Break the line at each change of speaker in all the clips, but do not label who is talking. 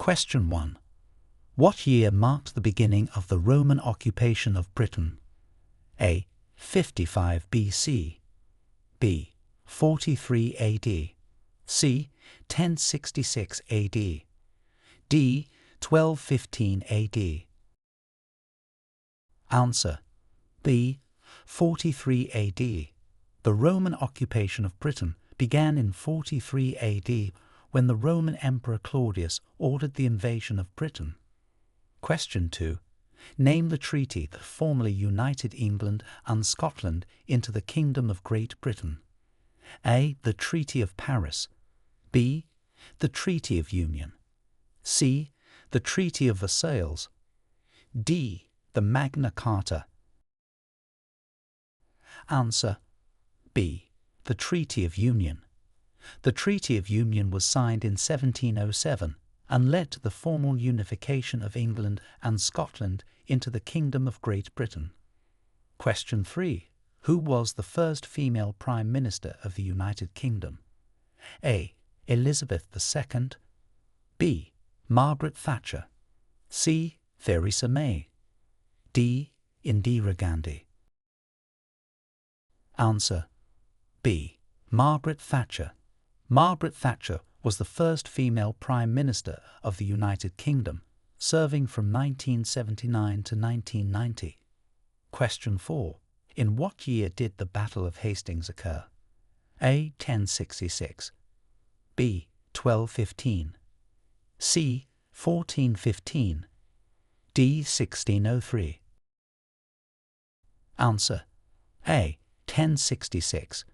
Question 1. What year marked the beginning of the Roman occupation of Britain? A. 55 BC, B. 43 AD, C. 1066 AD, D. 1215 AD. Answer: B. 43 AD. The Roman occupation of Britain began in 43 AD when the Roman Emperor Claudius ordered the invasion of Britain. Question 2. Name the treaty that formally united England and Scotland into the Kingdom of Great Britain. A. The Treaty of Paris, B. The Treaty of Union, C. The Treaty of Versailles, D. The Magna Carta. Answer: B. The Treaty of Union. The Treaty of Union was signed in 1707 and led to the formal unification of England and Scotland into the Kingdom of Great Britain. Question 3. Who was the first female Prime Minister of the United Kingdom? A. Elizabeth II, B. Margaret Thatcher, C. Theresa May, D. Indira Gandhi. Answer: B. Margaret Thatcher. Margaret Thatcher was the first female Prime Minister of the United Kingdom, serving from 1979 to 1990. Question 4. In what year did the Battle of Hastings occur? A. 1066, B. 1215, C. 1415, D. 1603. Answer: A. 1066.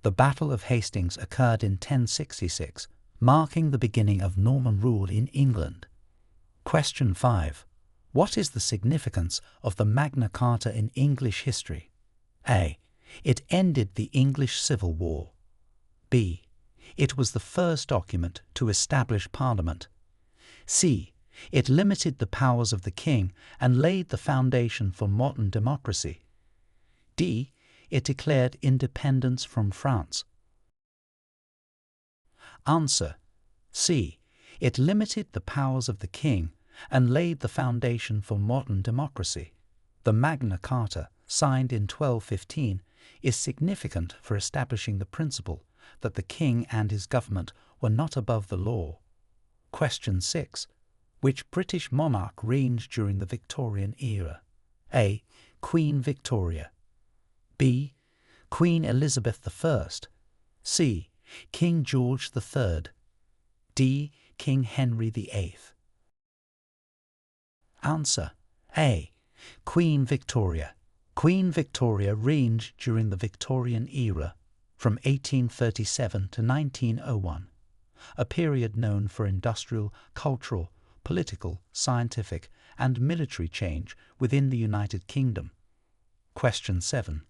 The Battle of Hastings occurred in 1066, marking the beginning of Norman rule in England. Question 5. What is the significance of the Magna Carta in English history? A. It ended the English Civil War. B. It was the first document to establish Parliament. C. It limited the powers of the king and laid the foundation for modern democracy. D. It declared independence from France. Answer: C. It limited the powers of the king and laid the foundation for modern democracy. The Magna Carta, signed in 1215, is significant for establishing the principle that the king and his government were not above the law. Question 6. Which British monarch reigned during the Victorian era? A. Queen Victoria, B. Queen Elizabeth I, C. King George III, D. King Henry VIII. Answer: A. Queen Victoria. Queen Victoria reigned during the Victorian era from 1837 to 1901, a period known for industrial, cultural, political, scientific and military change within the United Kingdom. Question 7.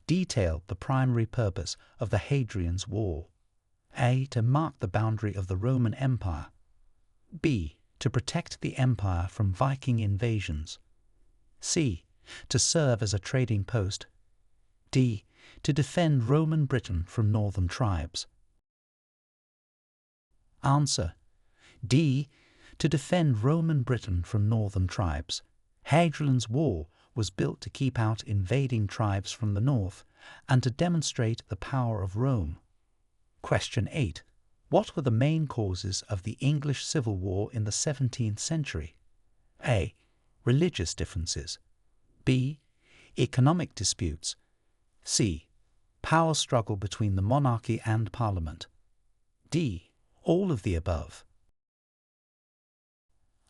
Detail the primary purpose of the Hadrian's War. A. To mark the boundary of the Roman Empire, B. To protect the empire from Viking invasions, C. To serve as a trading post, D. To defend Roman Britain from northern tribes. Answer: D. To defend Roman Britain from northern tribes. Hadrian's War was built to keep out invading tribes from the north and to demonstrate the power of Rome. Question 8. What were the main causes of the English Civil War in the 17th century? A. Religious differences, B. Economic disputes, C. Power struggle between the monarchy and Parliament, D. All of the above.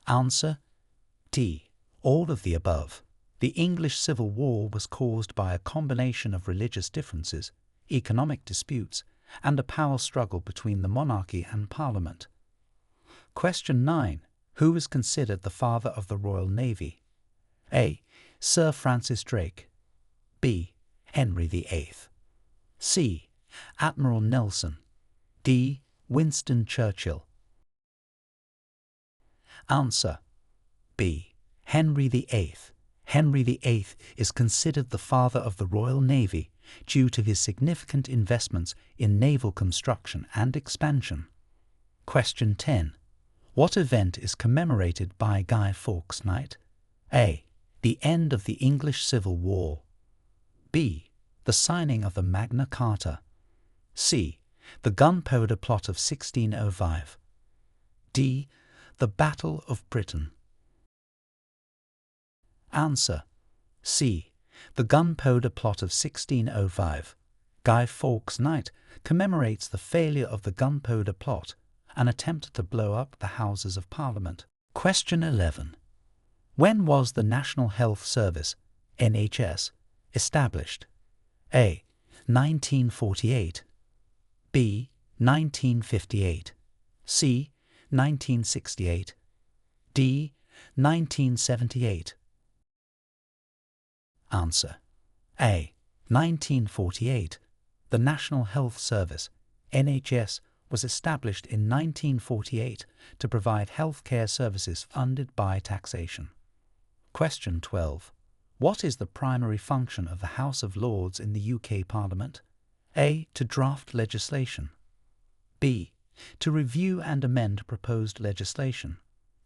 Answer: D. All of the above. The English Civil War was caused by a combination of religious differences, economic disputes, and a power struggle between the monarchy and Parliament. Question 9. Who is considered the father of the Royal Navy? A. Sir Francis Drake, B. Henry VIII, C. Admiral Nelson, D. Winston Churchill. Answer: B. Henry VIII. Henry VIII is considered the father of the Royal Navy due to his significant investments in naval construction and expansion. Question 10. What event is commemorated by Guy Fawkes Night? A. The end of the English Civil War. B. The signing of the Magna Carta. C. The Gunpowder Plot of 1605. D. The Battle of Britain. Answer: C. The Gunpowder Plot of 1605. Guy Fawkes Night commemorates the failure of the Gunpowder Plot, an attempt to blow up the Houses of Parliament. Question 11. When was the National Health Service, NHS, established? A. 1948. B. 1958. C. 1968. D. 1978. Answer: A. 1948. The National Health Service, NHS, was established in 1948 to provide healthcare services funded by taxation. Question 12. What is the primary function of the House of Lords in the UK Parliament? A. To draft legislation. B. To review and amend proposed legislation.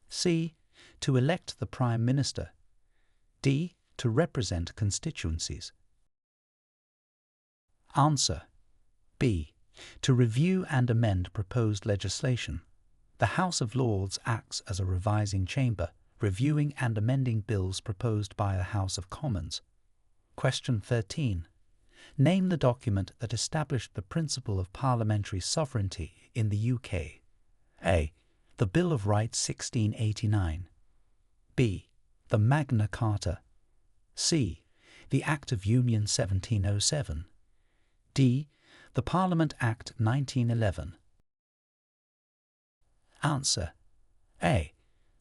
C. To elect the Prime Minister. D. To represent constituencies. Answer: B. To review and amend proposed legislation. The House of Lords acts as a revising chamber, reviewing and amending bills proposed by the House of Commons. Question 13. Name the document that established the principle of parliamentary sovereignty in the UK. A. The Bill of Rights 1689. B. The Magna Carta. C. The Act of Union 1707. D. The Parliament Act 1911. Answer: A.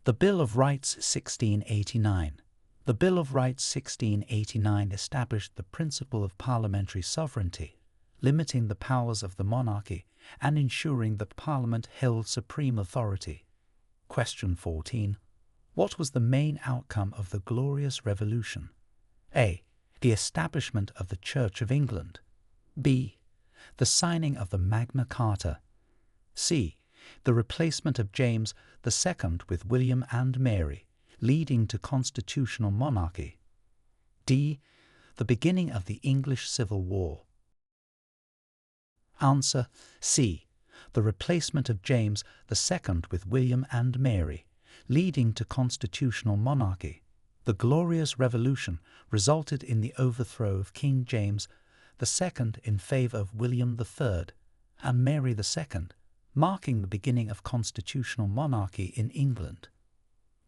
The Bill of Rights 1689. The Bill of Rights 1689 established the principle of parliamentary sovereignty, limiting the powers of the monarchy and ensuring that Parliament held supreme authority. Question 14. What was the main outcome of the Glorious Revolution? A. The establishment of the Church of England. B. The signing of the Magna Carta. C. The replacement of James II with William and Mary, leading to constitutional monarchy. D. The beginning of the English Civil War. Answer: C. The replacement of James II with William and Mary, leading to constitutional monarchy. The Glorious Revolution resulted in the overthrow of King James II in favour of William III and Mary II, marking the beginning of constitutional monarchy in England.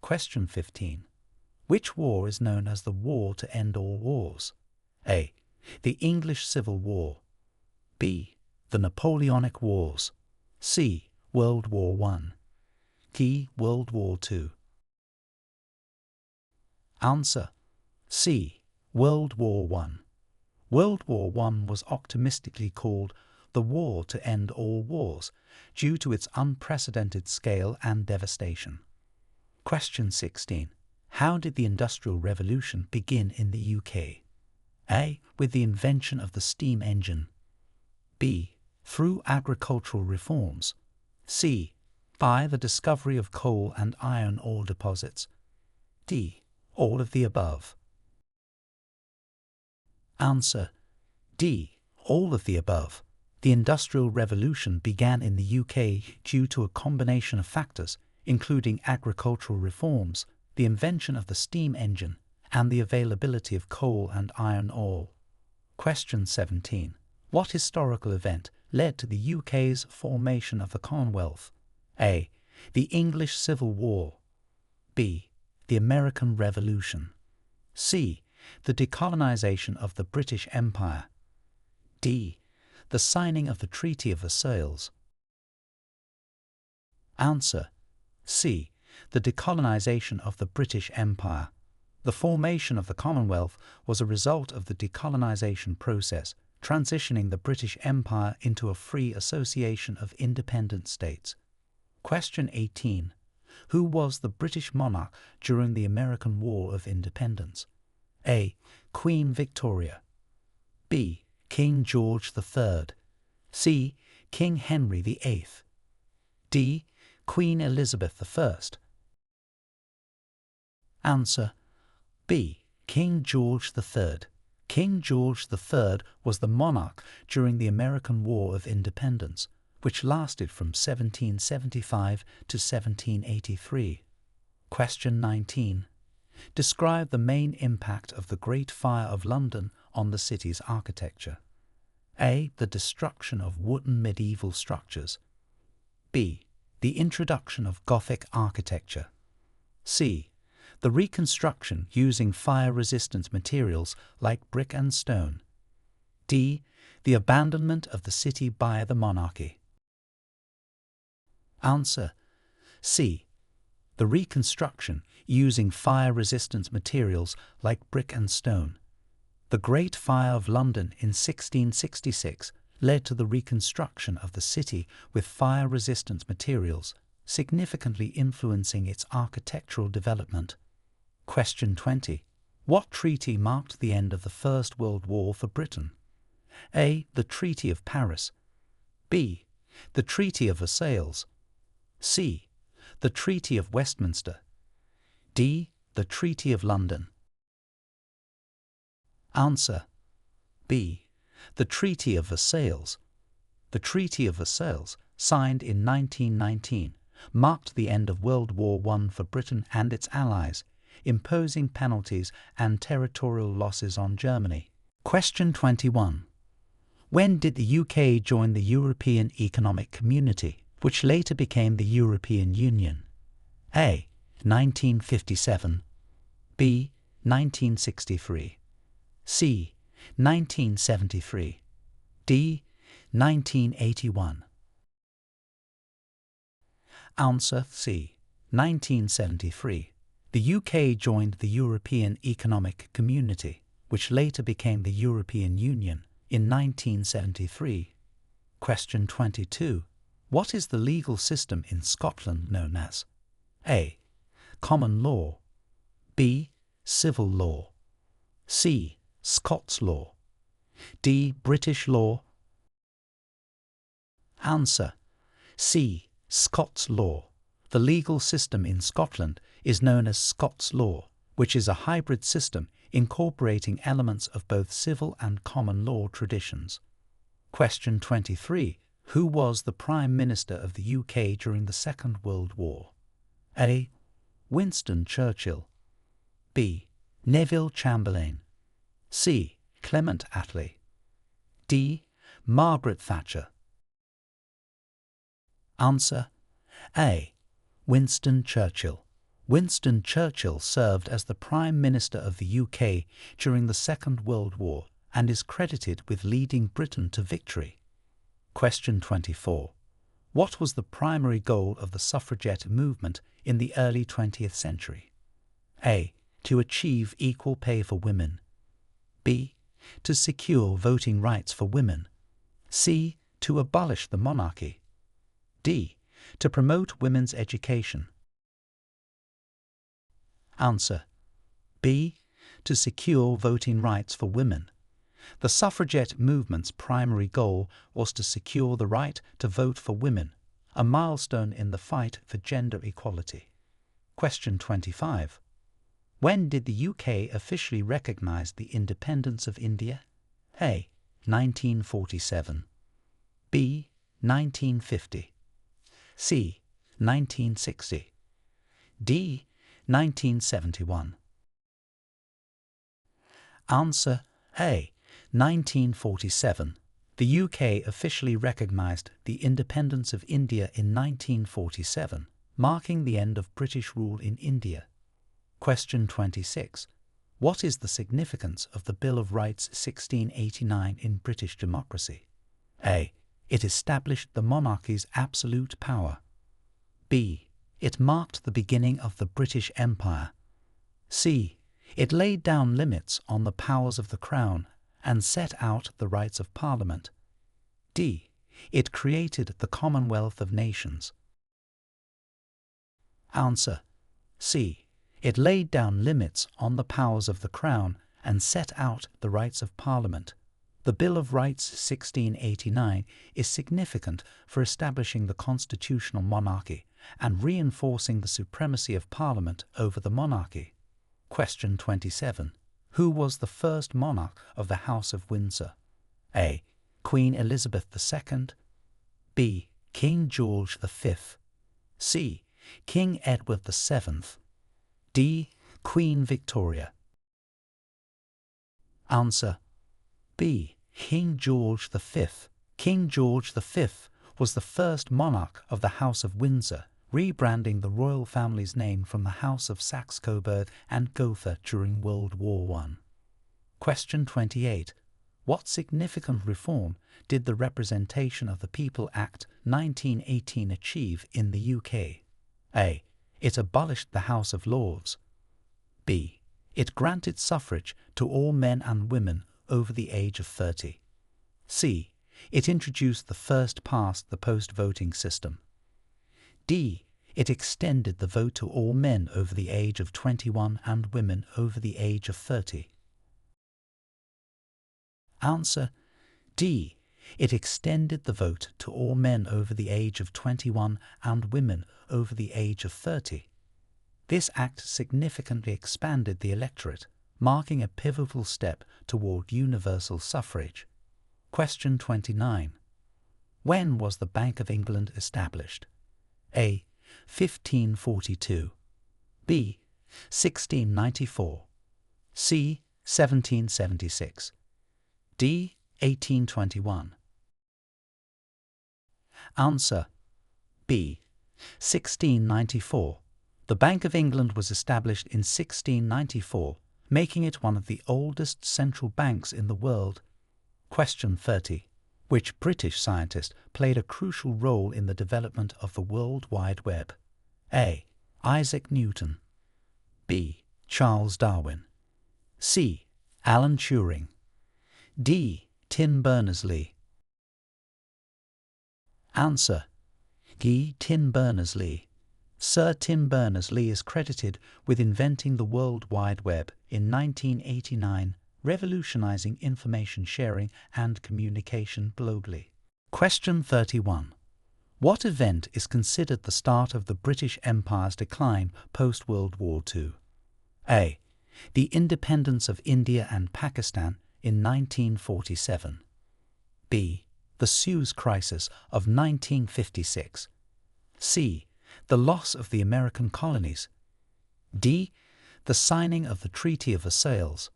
Question 15. Which war is known as the War to End All Wars? A. The English Civil War. B. The Napoleonic Wars. C. World War I. D. World War II. Answer: C. World War I. World War I was optimistically called the War to End All Wars due to its unprecedented scale and devastation. Question 16. How did the Industrial Revolution begin in the UK? A. With the invention of the steam engine. B. Through agricultural reforms. C. By the discovery of coal and iron ore deposits. D. All of the above. Answer: D. All of the above. The Industrial Revolution began in the UK due to a combination of factors, including agricultural reforms, the invention of the steam engine, and the availability of coal and iron ore. Question 17. What historical event led to the UK's formation of the Commonwealth? A. The English Civil War. B. The American Revolution. C. The decolonisation of the British Empire. D. The signing of the Treaty of Versailles. Answer: C. The decolonisation of the British Empire. The formation of the Commonwealth was a result of the decolonisation process, transitioning the British Empire into a free association of independent states. Question 18. Who was the British monarch during the American War of Independence? A. Queen Victoria. B. King George III. C. King Henry VIII. D. Queen Elizabeth I. Answer B. King George III. King George III was the monarch during the American War of Independence, which lasted from 1775 to 1783. Question 19. Describe the main impact of the Great Fire of London on the city's architecture. A. The destruction of wooden medieval structures. B. The introduction of Gothic architecture. C. The reconstruction using fire-resistant materials like brick and stone. D. The abandonment of the city by the monarchy. Answer C. The reconstruction using fire-resistant materials like brick and stone. The Great Fire of London in 1666 led to the reconstruction of the city with fire-resistant materials, significantly influencing its architectural development. Question 20. What treaty marked the end of the First World War for Britain? A. The Treaty of Paris. B. The Treaty of Versailles. C. The Treaty of Westminster. D. The Treaty of London. Answer B. The Treaty of Versailles. The Treaty of Versailles, signed in 1919, marked the end of World War I for Britain and its allies, imposing penalties and territorial losses on Germany. Question 21. When did the UK join the European Economic Community, which later became the European Union? A. 1957. B. 1963. C. 1973. D. 1981. Answer C. 1973. The UK joined the European Economic Community, which later became the European Union, in 1973. Question 22. What is the legal system in Scotland known as? A. Common law. B. Civil law. C. Scots law. D. British law. Answer C. Scots law. The legal system in Scotland is known as Scots law, which is a hybrid system incorporating elements of both civil and common law traditions. Question 23. Who was the Prime Minister of the UK during the Second World War? A. Winston Churchill. B. Neville Chamberlain. C. Clement Attlee. D. Margaret Thatcher. Answer A. Winston Churchill. Winston Churchill served as the Prime Minister of the UK during the Second World War and is credited with leading Britain to victory. Question 24. What was the primary goal of the suffragette movement in the early 20th century? A. To achieve equal pay for women. B. To secure voting rights for women. C. To abolish the monarchy. D. To promote women's education. Answer B. To secure voting rights for women. The suffragette movement's primary goal was to secure the right to vote for women, a milestone in the fight for gender equality. Question 25. When did the UK officially recognise the independence of India? A. 1947. B. 1950. C. 1960. D. 1971. Answer A. 1947. The UK officially recognised the independence of India in 1947, marking the end of British rule in India. Question 26. What is the significance of the Bill of Rights 1689 in British democracy? A. It established the monarchy's absolute power. B. It marked the beginning of the British Empire. C. It laid down limits on the powers of the Crown and set out the rights of Parliament. D. It created the Commonwealth of Nations. Answer C. It laid down limits on the powers of the Crown and set out the rights of Parliament. The Bill of Rights 1689 is significant for establishing the constitutional monarchy and reinforcing the supremacy of Parliament over the monarchy. Question 27. Who was the first monarch of the House of Windsor? A. Queen Elizabeth II. B. King George V. C. King Edward VII. D. Queen Victoria. Answer B. King George V. King George V was the first monarch of the House of Windsor, rebranding the royal family's name from the House of Saxe-Coburg and Gotha during World War I. Question 28. What significant reform did the Representation of the People Act 1918 achieve in the UK? A. It abolished the House of Lords. B. It granted suffrage to all men and women over the age of 30. C. It introduced the first-past-the-post voting system. D. It extended the vote to all men over the age of 21 and women over the age of 30. Answer D. It extended the vote to all men over the age of 21 and women over the age of 30. This act significantly expanded the electorate, marking a pivotal step toward universal suffrage. Question 29. When was the Bank of England established? A. 1542. B. 1694. C. 1776. D. 1821. Answer B. 1694. The Bank of England was established in 1694, making it one of the oldest central banks in the world. Question 30. Which British scientist played a crucial role in the development of the World Wide Web? A. Isaac Newton. B. Charles Darwin. C. Alan Turing. D. Tim Berners-Lee. Answer D. Tim Berners-Lee. Sir Tim Berners-Lee is credited with inventing the World Wide Web in 1989, revolutionizing information sharing and communication globally. Question 31. What event is considered the start of the British Empire's decline post-World War II? A. The independence of India and Pakistan in 1947. B. The Suez Crisis of 1956. C. The loss of the American colonies. D. The signing of the Treaty of Versailles.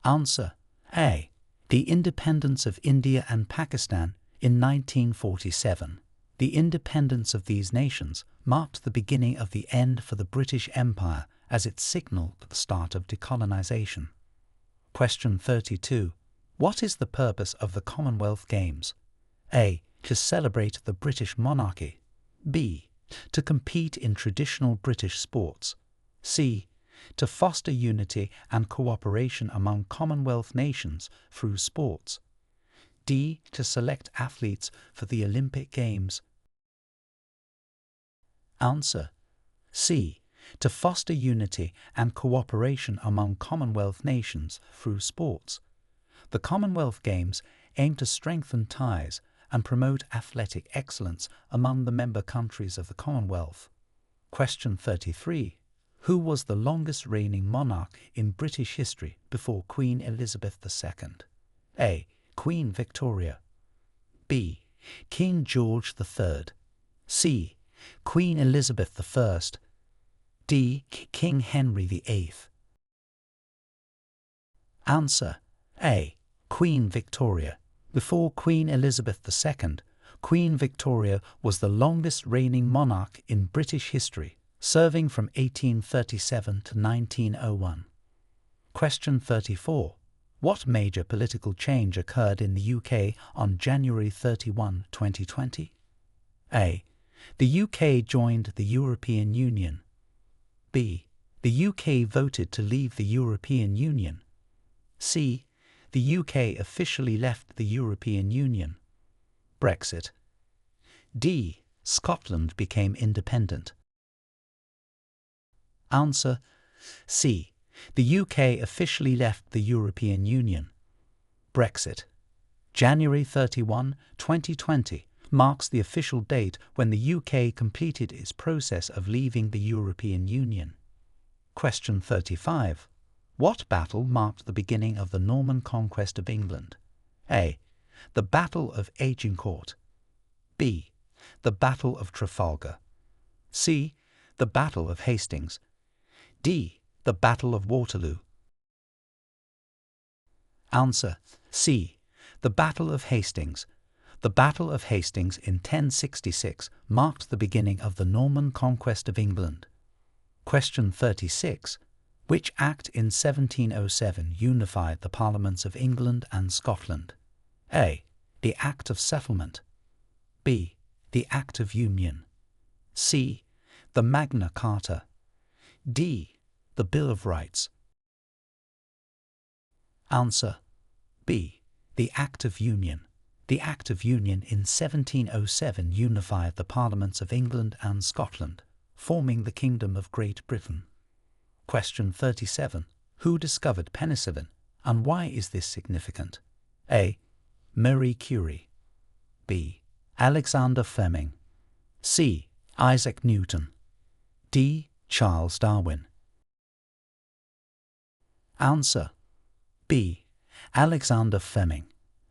Answer A. The independence of India and Pakistan in 1947. The independence of these nations marked the beginning of the end for the British Empire as it signalled the start of decolonization. Question 32. What is the purpose of the Commonwealth Games? A. To celebrate the British monarchy. B. To compete in traditional British sports. C. To foster unity and cooperation among Commonwealth nations through sports. D. To select athletes for the Olympic Games. Answer C. To foster unity and cooperation among Commonwealth nations through sports. The Commonwealth Games aim to strengthen ties and promote athletic excellence among the member countries of the Commonwealth. Question 33. Who was the longest reigning monarch in British history before Queen Elizabeth II? A. Queen Victoria. B. King George III. C. Queen Elizabeth I. D. King Henry VIII. Answer A. Queen Victoria. Before Queen Elizabeth II, Queen Victoria was the longest reigning monarch in British history, serving from 1837 to 1901. Question 34. What major political change occurred in the UK on January 31, 2020? A. The UK joined the European Union. B. The UK voted to leave the European Union. C. The UK officially left the European Union. Brexit. D. Scotland became independent. Answer C. The UK officially left the European Union. Brexit. January 31, 2020 marks the official date when the UK completed its process of leaving the European Union. Question 35. What battle marked the beginning of the Norman conquest of England? A. The Battle of Agincourt. B. The Battle of Trafalgar. C. The Battle of Hastings. D. The Battle of Waterloo. Answer: C. The Battle of Hastings. The Battle of Hastings in 1066 marked the beginning of the Norman conquest of England. Question 36. Which Act in 1707 unified the Parliaments of England and Scotland? A. The Act of Settlement. B. The Act of Union. C. The Magna Carta. D. The Bill of Rights. Answer: B. The Act of Union. The Act of Union in 1707 unified the Parliaments of England and Scotland, forming the Kingdom of Great Britain. Question 37. Who discovered penicillin, and why is this significant? A. Marie Curie. B. Alexander Fleming. C. Isaac Newton. D. Charles Darwin. Answer: B. Alexander Fleming.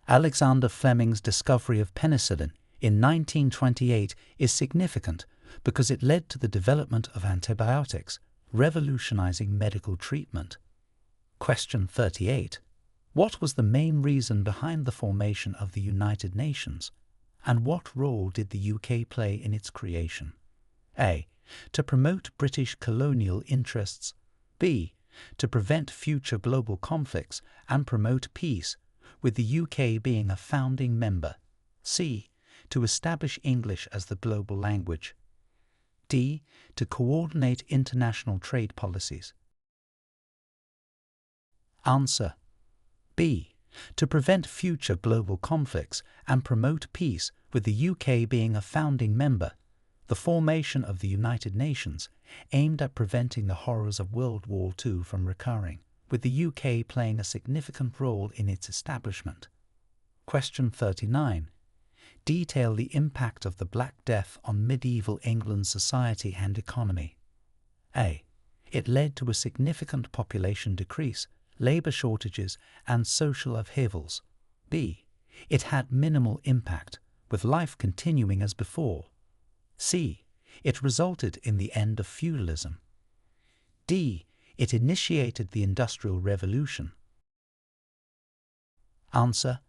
Alexander Fleming's discovery of penicillin in 1928 is significant because it led to the development of antibiotics, revolutionizing medical treatment. Question 38. What was the main reason behind the formation of the United Nations, and what role did the UK play in its creation? A. To promote British colonial interests. B. To prevent future global conflicts and promote peace, with the UK being a founding member. C. To establish English as the global language. D. To coordinate international trade policies. Answer: B. To prevent future global conflicts and promote peace, with the UK being a founding member. The formation of the United Nations aimed at preventing the horrors of World War II from recurring, with the UK playing a significant role in its establishment. Question 39. Detail the impact of the Black Death on medieval England's society and economy. A. It led to a significant population decrease, labour shortages and social upheavals. B. It had minimal impact, with life continuing as before. C. It resulted in the end of feudalism. D. It initiated the Industrial Revolution. Answer: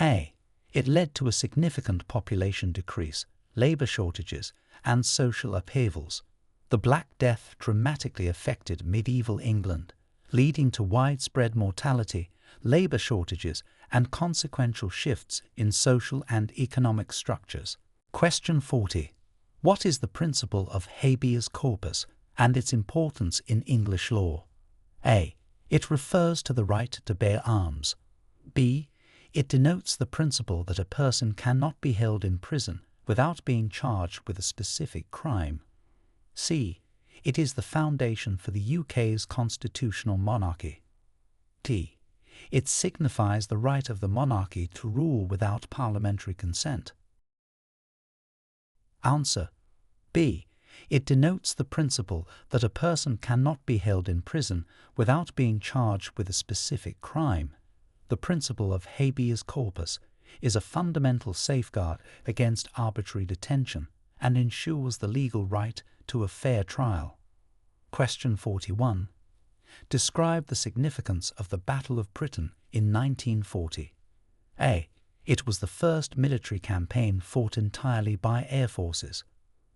A. It led to a significant population decrease, labour shortages, and social upheavals. The Black Death dramatically affected medieval England, leading to widespread mortality, labour shortages, and consequential shifts in social and economic structures. Question 40. What is the principle of habeas corpus and its importance in English law? A. It refers to the right to bear arms. B. It denotes the principle that a person cannot be held in prison without being charged with a specific crime. C. It is the foundation for the UK's constitutional monarchy. D. It signifies the right of the monarchy to rule without parliamentary consent. Answer: B. It denotes the principle that a person cannot be held in prison without being charged with a specific crime. The principle of habeas corpus is a fundamental safeguard against arbitrary detention and ensures the legal right to a fair trial. Question 41. Describe the significance of the Battle of Britain in 1940. A. It was the first military campaign fought entirely by air forces.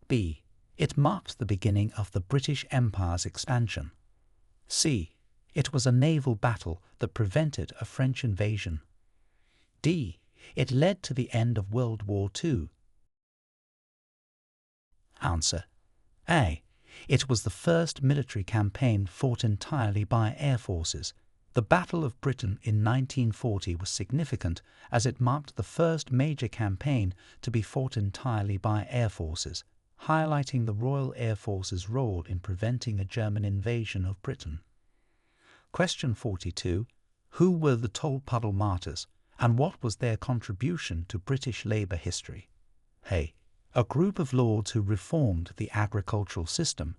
B. It marked the beginning of the British Empire's expansion. C. It was a naval battle that prevented a French invasion. D. It led to the end of World War II. Answer: A. It was the first military campaign fought entirely by air forces. The Battle of Britain in 1940 was significant as it marked the first major campaign to be fought entirely by air forces, highlighting the Royal Air Force's role in preventing a German invasion of Britain. Question 42. Who were the Tolpuddle Martyrs, and what was their contribution to British labour history? A. A group of lords who reformed the agricultural system.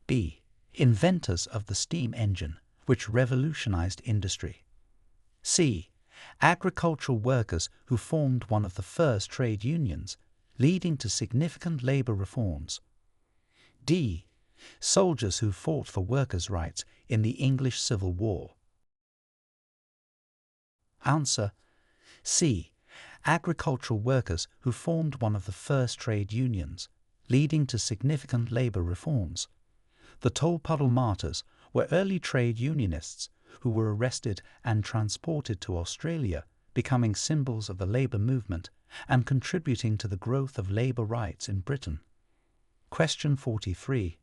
B. Inventors of the steam engine, which revolutionized industry. C. Agricultural workers who formed one of the first trade unions, leading to significant labor reforms. D. Soldiers who fought for workers' rights in the English Civil War. Answer: C. Agricultural workers who formed one of the first trade unions, leading to significant labor reforms. The Tolpuddle Martyrs were early trade unionists who were arrested and transported to Australia, becoming symbols of the labour movement and contributing to the growth of labour rights in Britain. Question 43.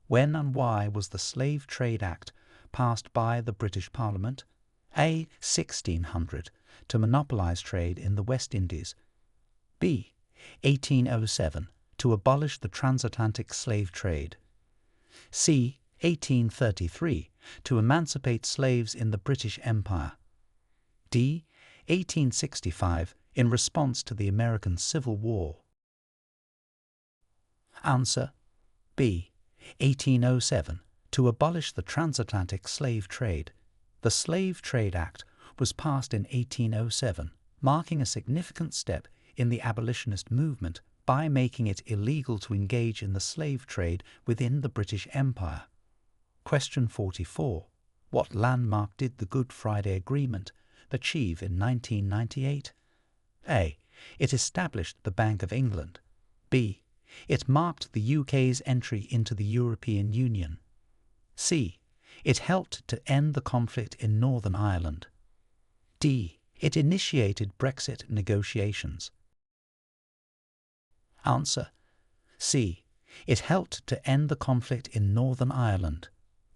When and why was the Slave Trade Act passed by the British Parliament? A. 1600, to monopolise trade in the West Indies. B. 1807, to abolish the transatlantic slave trade. C. 1833, to emancipate slaves in the British Empire. D. 1865, in response to the American Civil War. Answer: B. 1807, to abolish the transatlantic slave trade. The Slave Trade Act was passed in 1807, marking a significant step in the abolitionist movement by making it illegal to engage in the slave trade within the British Empire. Question 44. What landmark did the Good Friday Agreement achieve in 1998? A. It established the Bank of England. B. It marked the UK's entry into the European Union. C. It helped to end the conflict in Northern Ireland. D. It initiated Brexit negotiations. Answer: C. It helped to end the conflict in Northern Ireland.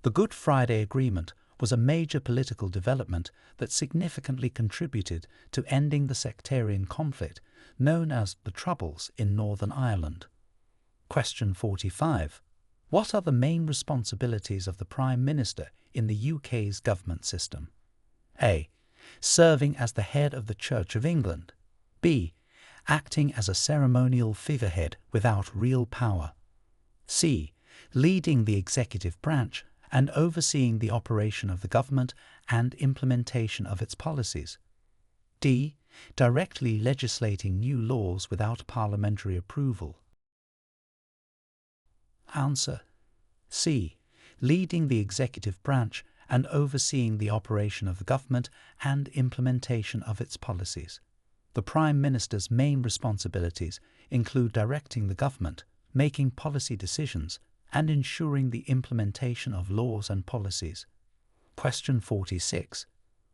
The Good Friday Agreement was a major political development that significantly contributed to ending the sectarian conflict known as the Troubles in Northern Ireland. Question 45. What are the main responsibilities of the Prime Minister in the UK's government system? A. Serving as the head of the Church of England. B. Acting as a ceremonial figurehead without real power. C. Leading the executive branch and overseeing the operation of the government and implementation of its policies. D. Directly legislating new laws without parliamentary approval. Answer: C. Leading the executive branch and overseeing the operation of the government and implementation of its policies. The Prime Minister's main responsibilities include directing the government, making policy decisions, and ensuring the implementation of laws and policies. Question 46.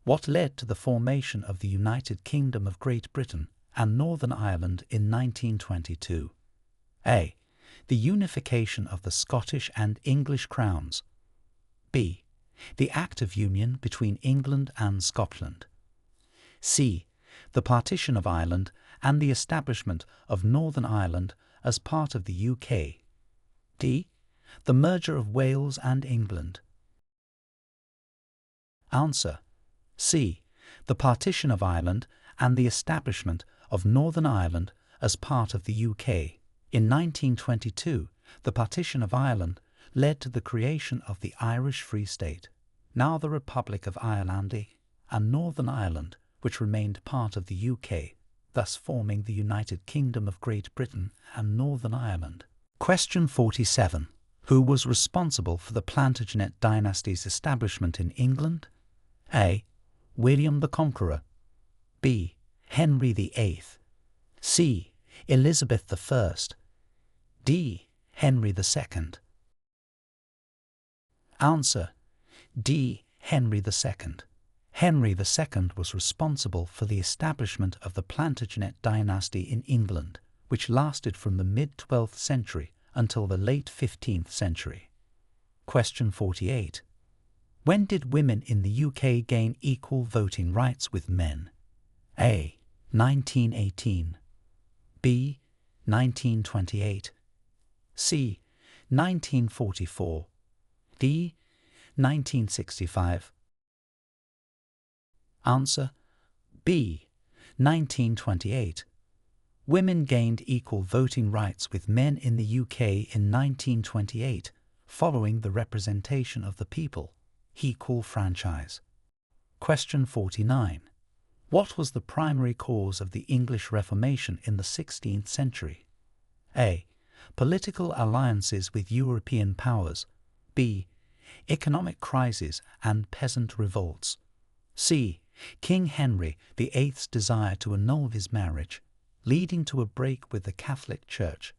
What led to the formation of the United Kingdom of Great Britain and Northern Ireland in 1922? A. The unification of the Scottish and English crowns. B. The Act of Union between England and Scotland. C. The partition of Ireland and the establishment of Northern Ireland as part of the UK. D. The merger of Wales and England. Answer: C. The partition of Ireland and the establishment of Northern Ireland as part of the UK. In 1922, the partition of Ireland led to the creation of the Irish Free State, now the Republic of Ireland, and Northern Ireland, which remained part of the UK, thus forming the United Kingdom of Great Britain and Northern Ireland. Question 47. Who was responsible for the Plantagenet Dynasty's establishment in England? A. William the Conqueror. B. Henry VIII. C. Elizabeth I. D. Henry II. Answer: D. Henry II. Henry II was responsible for the establishment of the Plantagenet Dynasty in England, which lasted from the mid-12th century until the late 15th century. Question 48. When did women in the UK gain equal voting rights with men? A. 1918. B. 1928. C. 1944. D. 1965. Answer: B. 1928. Women gained equal voting rights with men in the UK in 1928, following the Representation of the People, equal franchise. Question 49. What was the primary cause of the English Reformation in the 16th century? A. Political alliances with European powers. B. Economic crises and peasant revolts. C. King Henry VIII's desire to annul his marriage, leading to a break with the Catholic Church.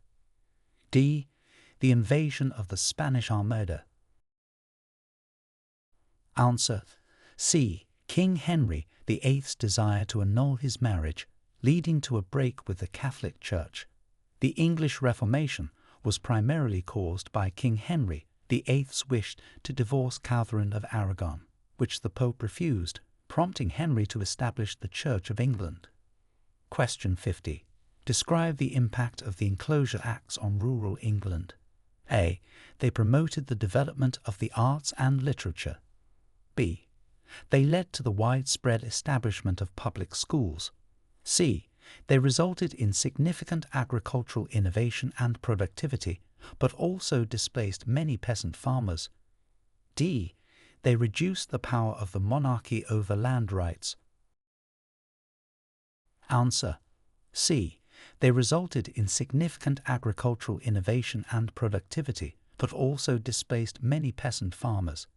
D. The invasion of the Spanish Armada. Answer: C. King Henry VIII's desire to annul his marriage, leading to a break with the Catholic Church. The English Reformation was primarily caused by King Henry VIII's wish to divorce Catherine of Aragon, which the Pope refused, prompting Henry to establish the Church of England. Question 50. Describe the impact of the Enclosure Acts on rural England. A. They promoted the development of the arts and literature. B. They led to the widespread establishment of public schools. C. They resulted in significant agricultural innovation and productivity, but also displaced many peasant farmers. D. They reduced the power of the monarchy over land rights. Answer: C. They resulted in significant agricultural innovation and productivity, but also displaced many peasant farmers.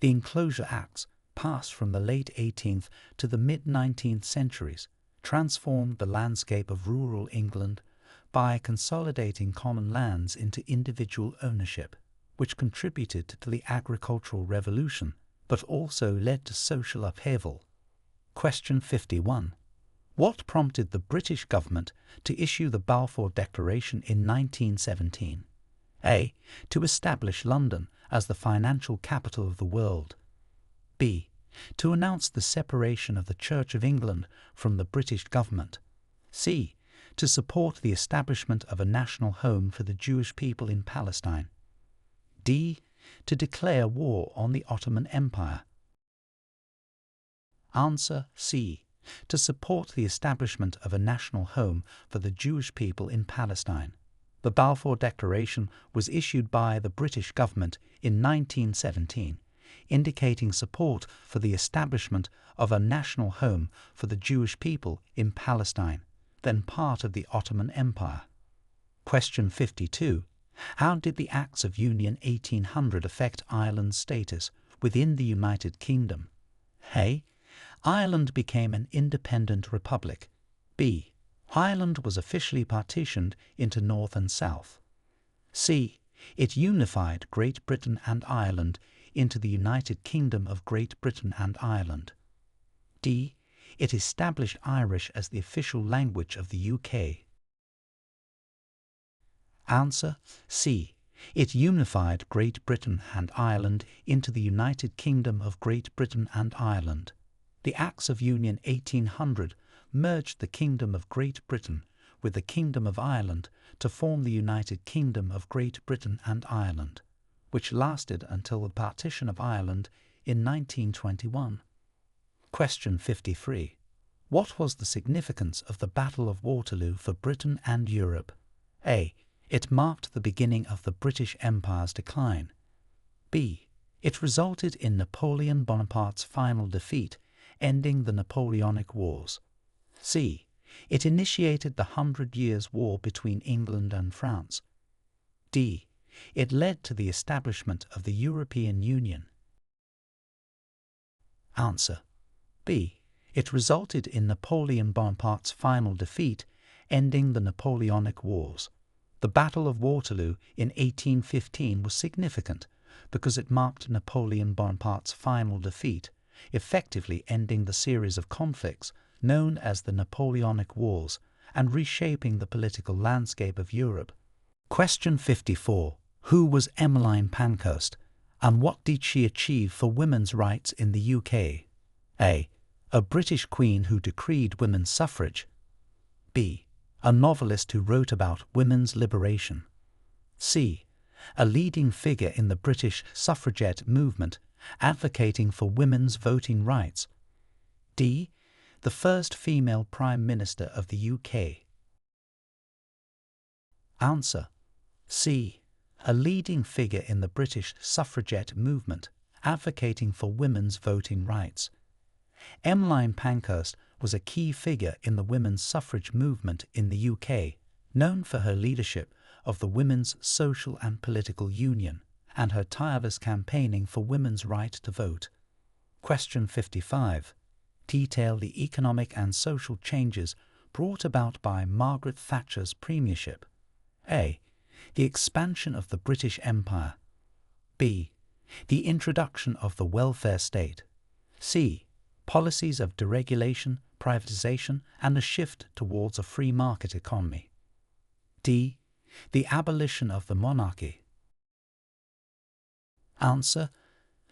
The Enclosure Acts, passed from the late 18th to the mid-19th centuries, transformed the landscape of rural England by consolidating common lands into individual ownership, which contributed to the agricultural revolution, but also led to social upheaval. Question 51. What prompted the British government to issue the Balfour Declaration in 1917? A. To establish London as the financial capital of the world. B. To announce the separation of the Church of England from the British government. C. To support the establishment of a national home for the Jewish people in Palestine. D. To declare war on the Ottoman Empire. Answer: C. To support the establishment of a national home for the Jewish people in Palestine. The Balfour Declaration was issued by the British government in 1917, indicating support for the establishment of a national home for the Jewish people in Palestine, then part of the Ottoman Empire. Question 52. How did the Acts of Union 1800 affect Ireland's status within the United Kingdom? A. Ireland became an independent republic. B. Ireland was officially partitioned into North and South. C. It unified Great Britain and Ireland into the United Kingdom of Great Britain and Ireland. D. It established Irish as the official language of the UK. Answer: C. It unified Great Britain and Ireland into the United Kingdom of Great Britain and Ireland. The Acts of Union 1800 merged the Kingdom of Great Britain with the Kingdom of Ireland to form the United Kingdom of Great Britain and Ireland, which lasted until the partition of Ireland in 1921. Question 53. What was the significance of the Battle of Waterloo for Britain and Europe? A. It marked the beginning of the British Empire's decline. B. It resulted in Napoleon Bonaparte's final defeat, ending the Napoleonic Wars. C. It initiated the 100 Years' War between England and France. D. It led to the establishment of the European Union. Answer: B. It resulted in Napoleon Bonaparte's final defeat, ending the Napoleonic Wars. The Battle of Waterloo in 1815 was significant because it marked Napoleon Bonaparte's final defeat, effectively ending the series of conflicts known as the Napoleonic Wars and reshaping the political landscape of Europe. Question 54. Who was Emmeline Pankhurst, and what did she achieve for women's rights in the UK? A. A British queen who decreed women's suffrage. B. A novelist who wrote about women's liberation. C. A leading figure in the British suffragette movement, advocating for women's voting rights. D. The first female Prime Minister of the UK. Answer: C. A leading figure in the British suffragette movement, advocating for women's voting rights. Emmeline Pankhurst was a key figure in the women's suffrage movement in the UK, known for her leadership of the Women's Social and Political Union and her tireless campaigning for women's right to vote. Question 55. Detail the economic and social changes brought about by Margaret Thatcher's premiership. A. The expansion of the British Empire. B. The introduction of the welfare state. C. Policies of deregulation, privatization, and a shift towards a free market economy. D. The abolition of the monarchy. Answer: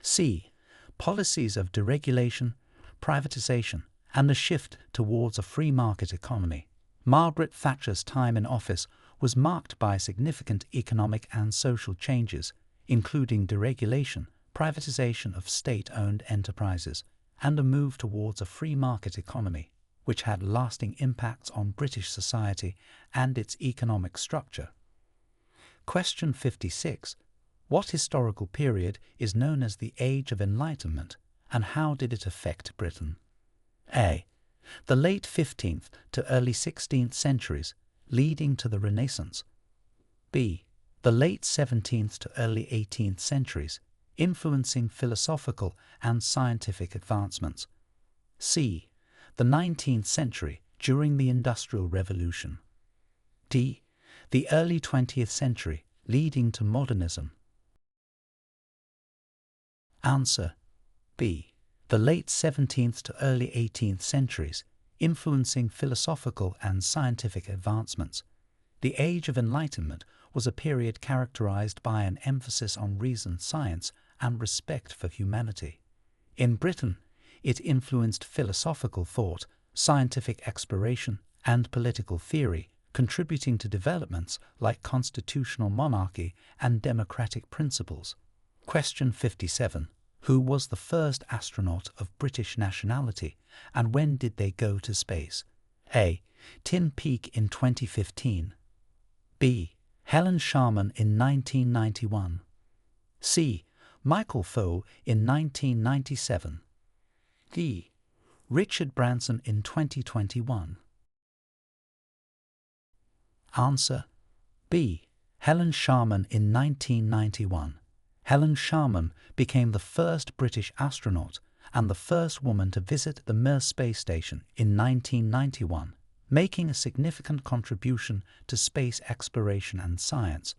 C. Policies of deregulation, privatization, and a shift towards a free market economy. Margaret Thatcher's time in office was marked by significant economic and social changes, including deregulation, privatization of state-owned enterprises, and a move towards a free market economy, which had lasting impacts on British society and its economic structure. Question 56. What historical period is known as the Age of Enlightenment, and how did it affect Britain? A. The late 15th to early 16th centuries, leading to the Renaissance. B. The late 17th to early 18th centuries, influencing philosophical and scientific advancements. C. The 19th century, during the Industrial Revolution. D. The early 20th century, leading to modernism. Answer: B. The late 17th to early 18th centuries, influencing philosophical and scientific advancements. The Age of Enlightenment was a period characterized by an emphasis on reason, science, and respect for humanity. In Britain, it influenced philosophical thought, scientific exploration, and political theory, contributing to developments like constitutional monarchy and democratic principles. Question 57. Who was the first astronaut of British nationality, and when did they go to space? A. Tim Peake in 2015. B. Helen Sharman in 1991. C. Michael Foale in 1997. D. Richard Branson in 2021. Answer: B. Helen Sharman in 1991. Helen Sharman became the first British astronaut and the first woman to visit the Mir space station in 1991, making a significant contribution to space exploration and science.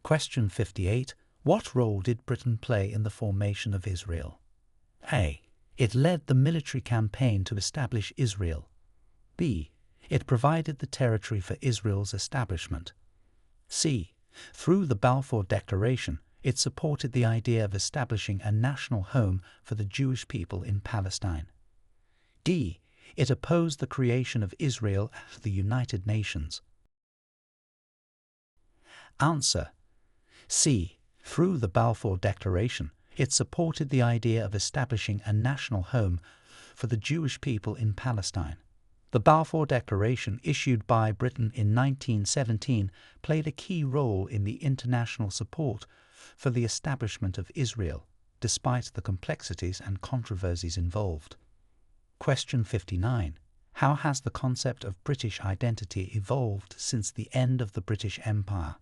Question 58. What role did Britain play in the formation of Israel? A. It led the military campaign to establish Israel. B. It provided the territory for Israel's establishment. C. Through the Balfour Declaration, it supported the idea of establishing a national home for the Jewish people in Palestine. D. It opposed the creation of Israel as the United Nations. Answer: C. Through the Balfour Declaration, it supported the idea of establishing a national home for the Jewish people in Palestine. The Balfour Declaration, issued by Britain in 1917, played a key role in the international support for the establishment of Israel, despite the complexities and controversies involved. Question 59. How has the concept of British identity evolved since the end of the British Empire?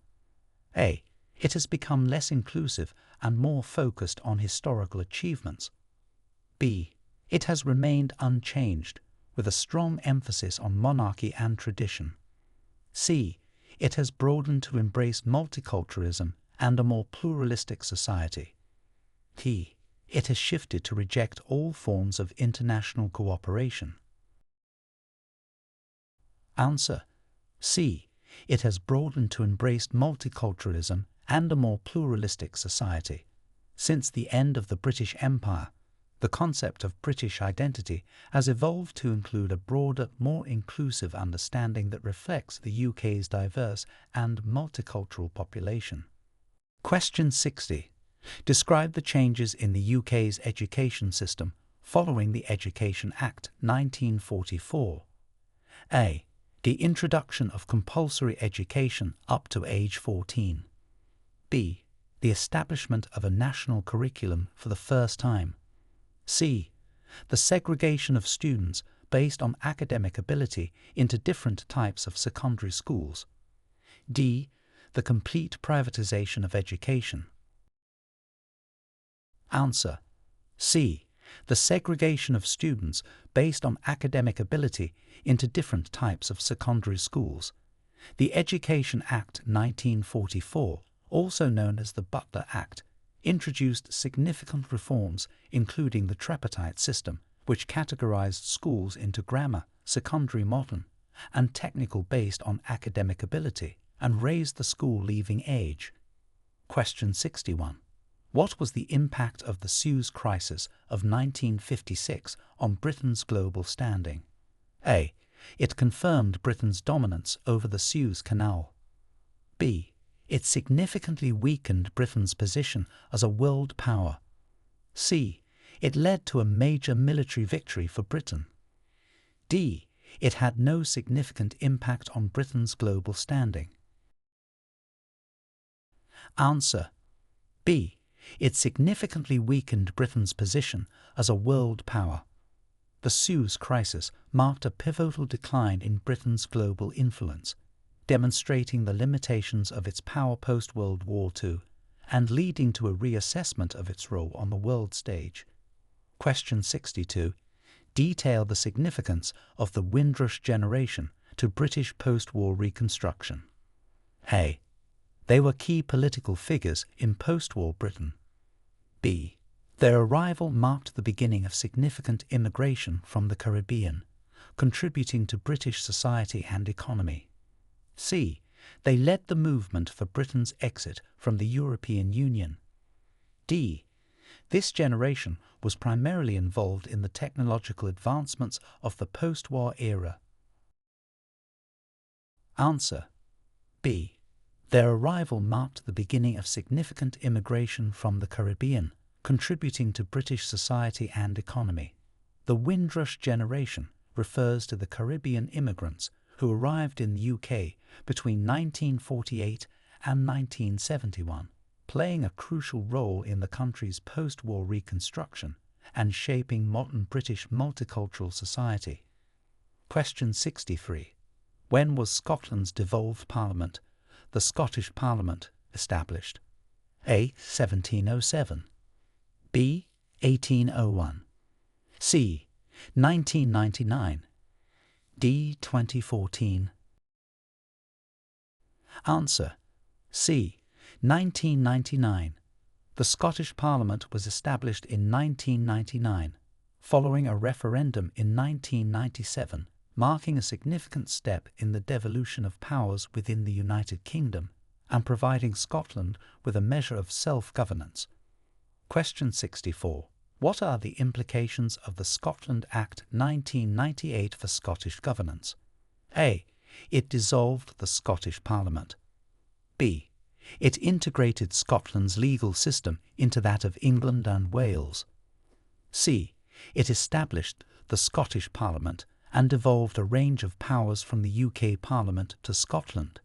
A. It has become less inclusive and more focused on historical achievements. B. It has remained unchanged, with a strong emphasis on monarchy and tradition. C. It has broadened to embrace multiculturalism and a more pluralistic society. D. It has shifted to reject all forms of international cooperation. Answer: C. It has broadened to embrace multiculturalism and a more pluralistic society. Since the end of the British Empire, the concept of British identity has evolved to include a broader, more inclusive understanding that reflects the UK's diverse and multicultural population. Question 60. Describe the changes in the UK's education system following the Education Act 1944. A. The introduction of compulsory education up to age 14. B. The establishment of a national curriculum for the first time. C. The segregation of students based on academic ability into different types of secondary schools. D. The complete privatization of education. Answer. C. The segregation of students based on academic ability into different types of secondary schools. The Education Act 1944, also known as the Butler Act, introduced significant reforms, including the tripartite system, which categorized schools into grammar, secondary modern, and technical based on academic ability, and raised the school leaving age. Question 61. What was the impact of the Suez Crisis of 1956 on Britain's global standing? A. It confirmed Britain's dominance over the Suez Canal. B. It significantly weakened Britain's position as a world power. C. It led to a major military victory for Britain. D. It had no significant impact on Britain's global standing. Answer. B. It significantly weakened Britain's position as a world power. The Suez Crisis marked a pivotal decline in Britain's global influence, demonstrating the limitations of its power post-World War II and leading to a reassessment of its role on the world stage. Question 62. Detail the significance of the Windrush Generation to British post-war reconstruction. A. They were key political figures in post-war Britain. B. Their arrival marked the beginning of significant immigration from the Caribbean, contributing to British society and economy. C. They led the movement for Britain's exit from the European Union. D. This generation was primarily involved in the technological advancements of the post-war era. Answer. B. Their arrival marked the beginning of significant immigration from the Caribbean, contributing to British society and economy. The Windrush Generation refers to the Caribbean immigrants who arrived in the UK between 1948 and 1971, playing a crucial role in the country's post-war reconstruction and shaping modern British multicultural society. Question 63. When was Scotland's devolved Parliament, the Scottish Parliament, established? A. 1707. B. 1801. C. 1999. D. 2014. Answer. C. 1999. The Scottish Parliament was established in 1999, following a referendum in 1997, marking a significant step in the devolution of powers within the United Kingdom and providing Scotland with a measure of self-governance. Question 64. What are the implications of the Scotland Act 1998 for Scottish governance? A. It dissolved the Scottish Parliament. B. It integrated Scotland's legal system into that of England and Wales. C. It established the Scottish Parliament and devolved a range of powers from the UK Parliament to Scotland.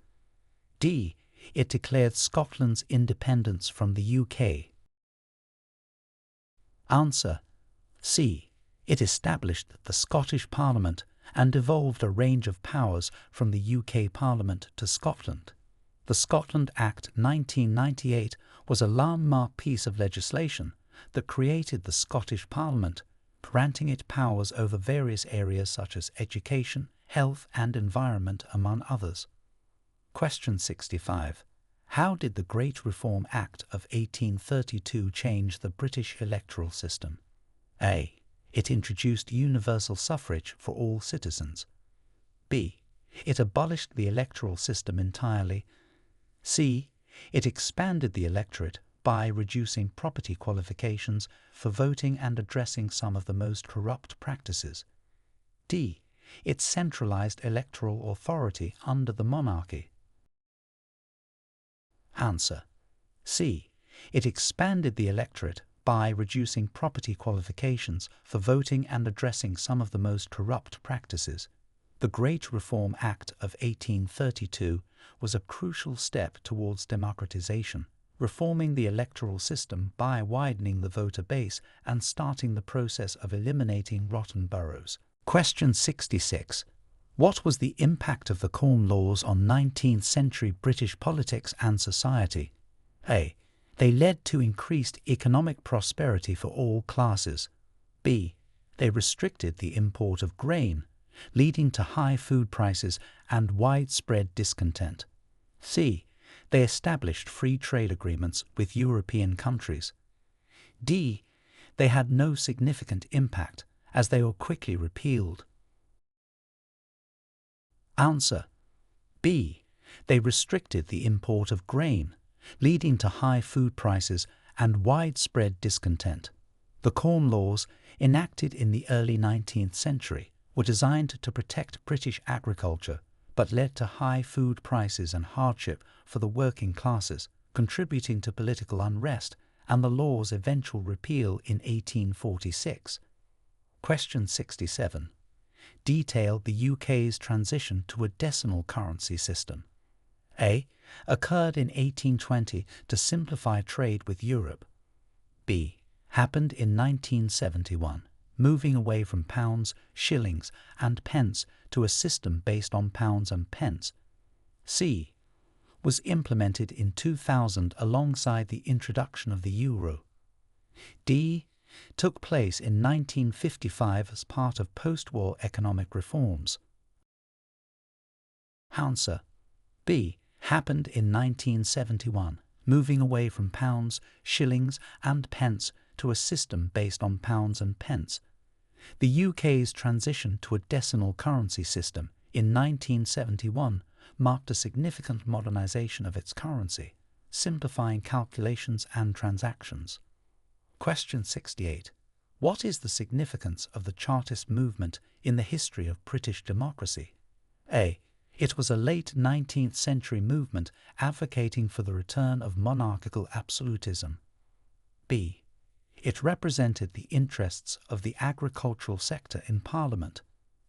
D. It declared Scotland's independence from the UK. Answer. C. It established the Scottish Parliament and devolved a range of powers from the UK Parliament to Scotland. The Scotland Act 1998 was a landmark piece of legislation that created the Scottish Parliament, granting it powers over various areas such as education, health and environment, among others. Question 65. How did the Great Reform Act of 1832 change the British electoral system? A. It introduced universal suffrage for all citizens. B. It abolished the electoral system entirely. C. It expanded the electorate by reducing property qualifications for voting and addressing some of the most corrupt practices. D. It centralized electoral authority under the monarchy. Answer. C. It expanded the electorate by reducing property qualifications for voting and addressing some of the most corrupt practices. The Great Reform Act of 1832 was a crucial step towards democratization, reforming the electoral system by widening the voter base and starting the process of eliminating rotten boroughs. Question 66. What was the impact of the Corn Laws on 19th century British politics and society? A. They led to increased economic prosperity for all classes. B. They restricted the import of grain, leading to high food prices and widespread discontent. C. They established free trade agreements with European countries. D. They had no significant impact, as they were quickly repealed. Answer: B. They restricted the import of grain, leading to high food prices and widespread discontent. The Corn Laws, enacted in the early 19th century, were designed to protect British agriculture, but led to high food prices and hardship for the working classes, contributing to political unrest and the law's eventual repeal in 1846. Question 67. Detail the UK's transition to a decimal currency system. A. Occurred in 1820 to simplify trade with Europe. B. Happened in 1971, moving away from pounds, shillings, and pence to a system based on pounds and pence. C. Was implemented in 2000 alongside the introduction of the euro. D. Took place in 1955 as part of post-war economic reforms. Answer: B. Happened in 1971, moving away from pounds, shillings, and pence to a system based on pounds and pence. The UK's transition to a decimal currency system in 1971 marked a significant modernisation of its currency, simplifying calculations and transactions. Question 68. What is the significance of the Chartist movement in the history of British democracy? A. It was a late 19th century movement advocating for the return of monarchical absolutism. B. It represented the interests of the agricultural sector in Parliament.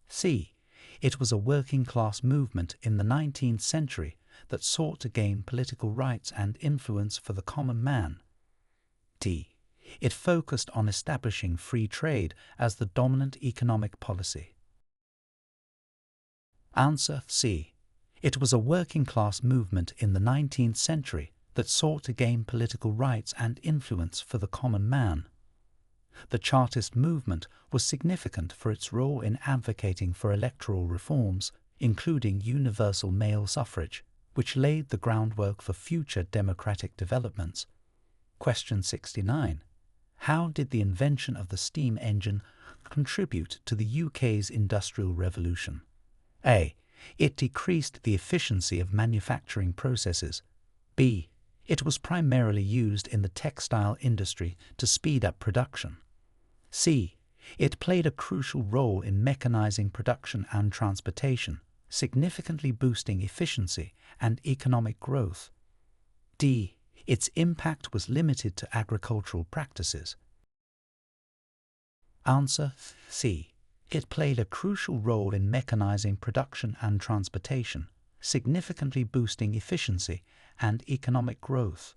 C. It was a working-class movement in the 19th century that sought to gain political rights and influence for the common man. D. It focused on establishing free trade as the dominant economic policy. Answer: C. It was a working-class movement in the 19th century that sought to gain political rights and influence for the common man. The Chartist movement was significant for its role in advocating for electoral reforms, including universal male suffrage, which laid the groundwork for future democratic developments. Question 69. How did the invention of the steam engine contribute to the UK's Industrial Revolution? A. It decreased the efficiency of manufacturing processes. B. It was primarily used in the textile industry to speed up production. C. It played a crucial role in mechanising production and transportation, significantly boosting efficiency and economic growth. D. Its impact was limited to agricultural practices. Answer: C. It played a crucial role in mechanising production and transportation, significantly boosting efficiency and economic growth.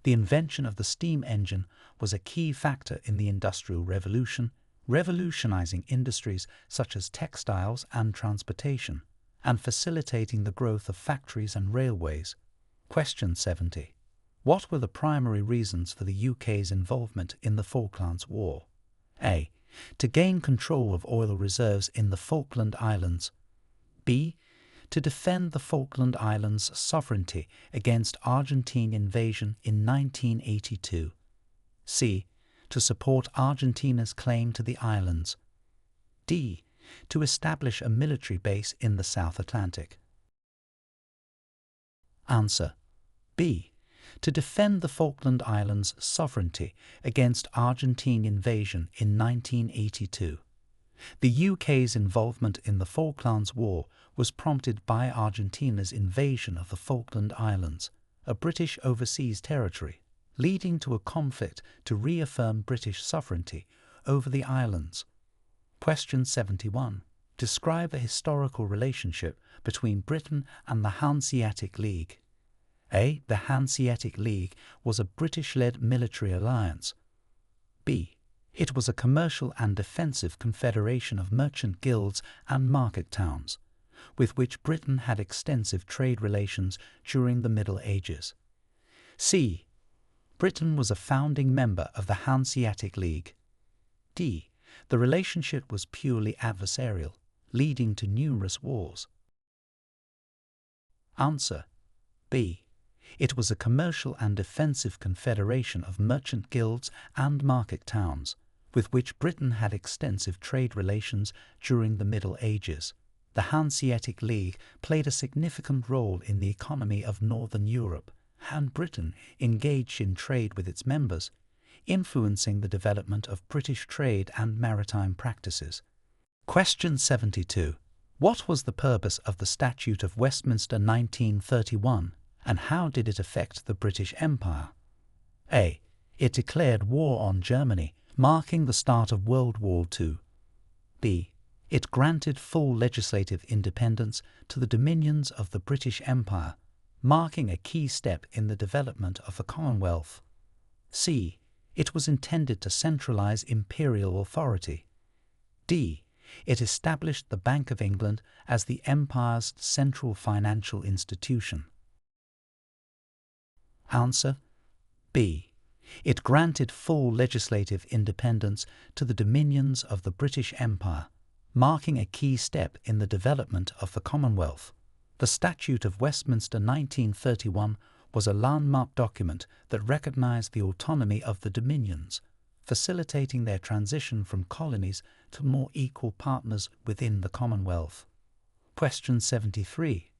The invention of the steam engine was a key factor in the Industrial Revolution, revolutionising industries such as textiles and transportation, and facilitating the growth of factories and railways. Question 70. What were the primary reasons for the UK's involvement in the Falklands War? A. To gain control of oil reserves in the Falkland Islands. B. To defend the Falkland Islands' sovereignty against Argentine invasion in 1982. C. To support Argentina's claim to the islands. D. To establish a military base in the South Atlantic. Answer: B. To defend the Falkland Islands' sovereignty against Argentine invasion in 1982. The UK's involvement in the Falklands War was prompted by Argentina's invasion of the Falkland Islands, a British overseas territory, leading to a conflict to reaffirm British sovereignty over the islands. Question 71. Describe a historical relationship between Britain and the Hanseatic League. A. The Hanseatic League was a British-led military alliance. B. It was a commercial and defensive confederation of merchant guilds and market towns, with which Britain had extensive trade relations during the Middle Ages. C. Britain was a founding member of the Hanseatic League. D. The relationship was purely adversarial, leading to numerous wars. Answer: B. It was a commercial and defensive confederation of merchant guilds and market towns, with which Britain had extensive trade relations during the Middle Ages. The Hanseatic League played a significant role in the economy of Northern Europe, and Britain engaged in trade with its members, influencing the development of British trade and maritime practices. Question 72. What was the purpose of the Statute of Westminster 1931, and how did it affect the British Empire? A. It declared war on Germany, marking the start of World War II. B. It granted full legislative independence to the dominions of the British Empire, marking a key step in the development of the Commonwealth. C. It was intended to centralize imperial authority. D. It established the Bank of England as the Empire's central financial institution. Answer: B. It granted full legislative independence to the dominions of the British Empire, marking a key step in the development of the Commonwealth. The Statute of Westminster 1931 was a landmark document that recognized the autonomy of the dominions, facilitating their transition from colonies to more equal partners within the Commonwealth. Question 73.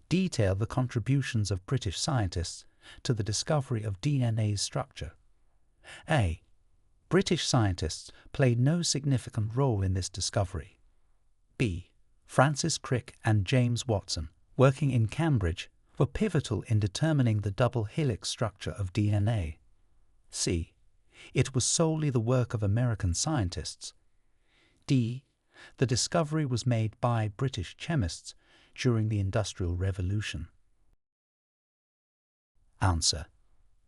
Detail the contributions of British scientists to the discovery of DNA's structure. A. British scientists played no significant role in this discovery. B. Francis Crick and James Watson, working in Cambridge, were pivotal in determining the double helix structure of DNA. C. It was solely the work of American scientists. D. The discovery was made by British chemists during the Industrial Revolution. Answer: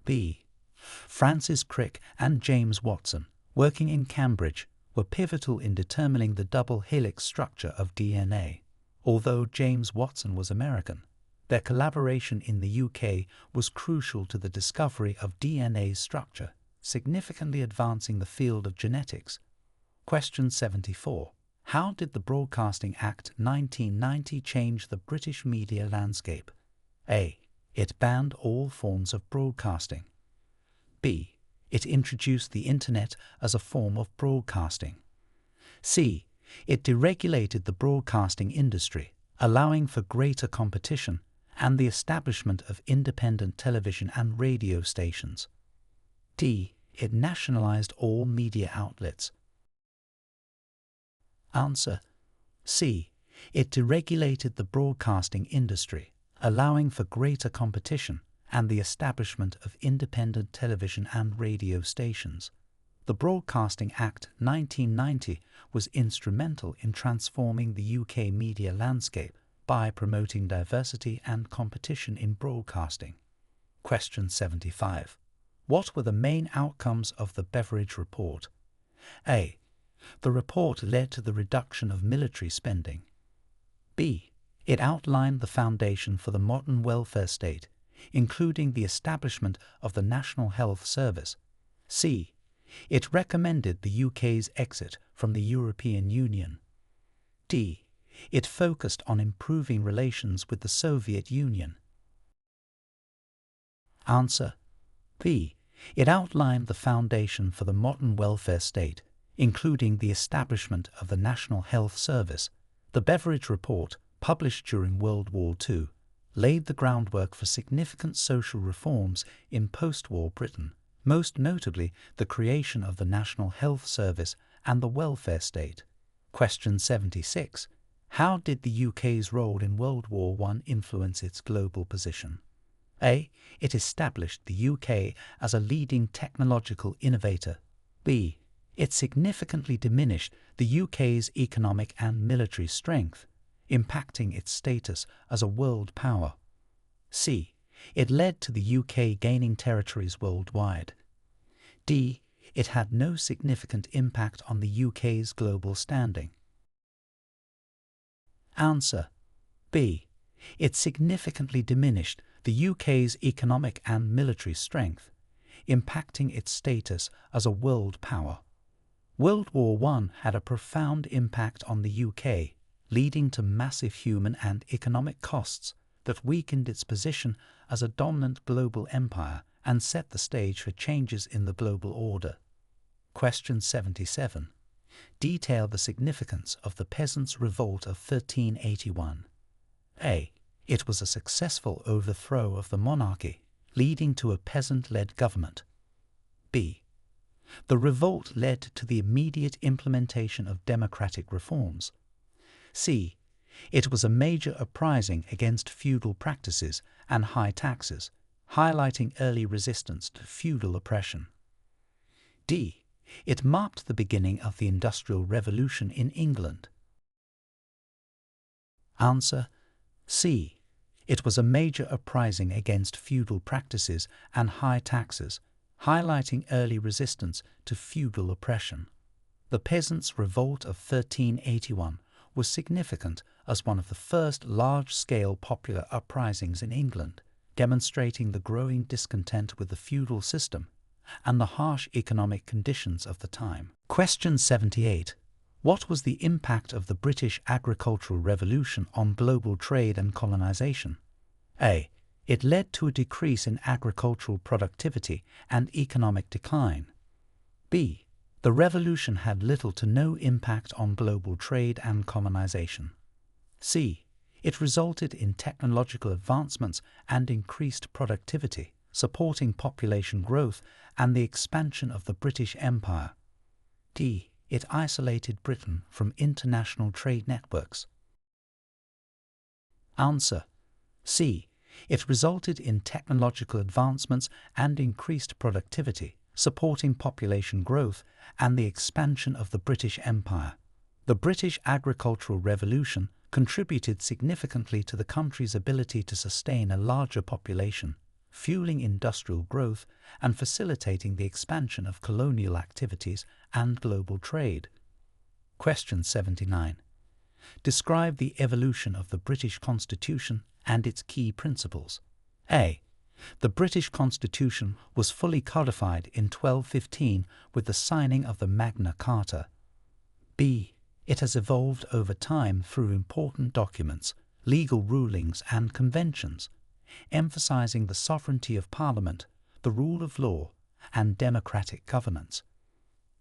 B. Francis Crick and James Watson, working in Cambridge, were pivotal in determining the double helix structure of DNA. Although James Watson was American, their collaboration in the UK was crucial to the discovery of DNA's structure, significantly advancing the field of genetics. Question 74. How did the Broadcasting Act 1990 change the British media landscape? A. It banned all forms of broadcasting. B. It introduced the Internet as a form of broadcasting. C. It deregulated the broadcasting industry, allowing for greater competition and the establishment of independent television and radio stations. D. It nationalized all media outlets. Answer: C. It deregulated the broadcasting industry, allowing for greater competition and the establishment of independent television and radio stations. The Broadcasting Act 1990 was instrumental in transforming the UK media landscape by promoting diversity and competition in broadcasting. Question 75. What were the main outcomes of the Beveridge Report? A. The report led to the reduction of military spending. B. It outlined the foundation for the modern welfare state, including the establishment of the National Health Service. C. It recommended the UK's exit from the European Union. D. It focused on improving relations with the Soviet Union. Answer: B. It outlined the foundation for the modern welfare state, including the establishment of the National Health Service. The Beveridge Report, published during World War II, laid the groundwork for significant social reforms in post-war Britain, most notably the creation of the National Health Service and the welfare state. Question 76. How did the UK's role in World War I influence its global position? A. It established the UK as a leading technological innovator. B. It significantly diminished the UK's economic and military strength, impacting its status as a world power. C. It led to the UK gaining territories worldwide. D. It had no significant impact on the UK's global standing. Answer: B. It significantly diminished the UK's economic and military strength, impacting its status as a world power. World War I had a profound impact on the UK, leading to massive human and economic costs that weakened its position as a dominant global empire and set the stage for changes in the global order. Question 77. Detail the significance of the Peasants' Revolt of 1381. A. It was a successful overthrow of the monarchy, leading to a peasant-led government. B. The revolt led to the immediate implementation of democratic reforms. C. It was a major uprising against feudal practices and high taxes, highlighting early resistance to feudal oppression. D. It marked the beginning of the Industrial Revolution in England. Answer: C. It was a major uprising against feudal practices and high taxes, highlighting early resistance to feudal oppression. The Peasants' Revolt of 1381 was significant as one of the first large-scale popular uprisings in England, demonstrating the growing discontent with the feudal system and the harsh economic conditions of the time. Question 78. What was the impact of the British Agricultural Revolution on global trade and colonization? A. It led to a decrease in agricultural productivity and economic decline. B. The revolution had little to no impact on global trade and colonization. C. It resulted in technological advancements and increased productivity, supporting population growth and the expansion of the British Empire. D. It isolated Britain from international trade networks. Answer: C. It resulted in technological advancements and increased productivity, supporting population growth and the expansion of the British Empire. The British Agricultural Revolution contributed significantly to the country's ability to sustain a larger population, fueling industrial growth and facilitating the expansion of colonial activities and global trade. Question 79. Describe the evolution of the British Constitution and its key principles. A. The British Constitution was fully codified in 1215 with the signing of the Magna Carta. B. It has evolved over time through important documents, legal rulings and conventions, emphasizing the sovereignty of Parliament, the rule of law, and democratic governance.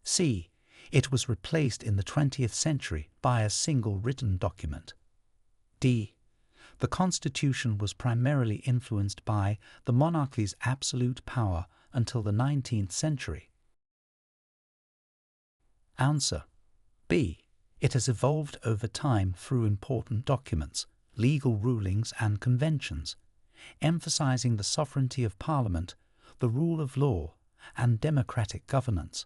C. It was replaced in the 20th century by a single written document. D. The Constitution was primarily influenced by the monarchy's absolute power until the 19th century. Answer: B. It has evolved over time through important documents, legal rulings and conventions, emphasizing the sovereignty of Parliament, the rule of law, and democratic governance.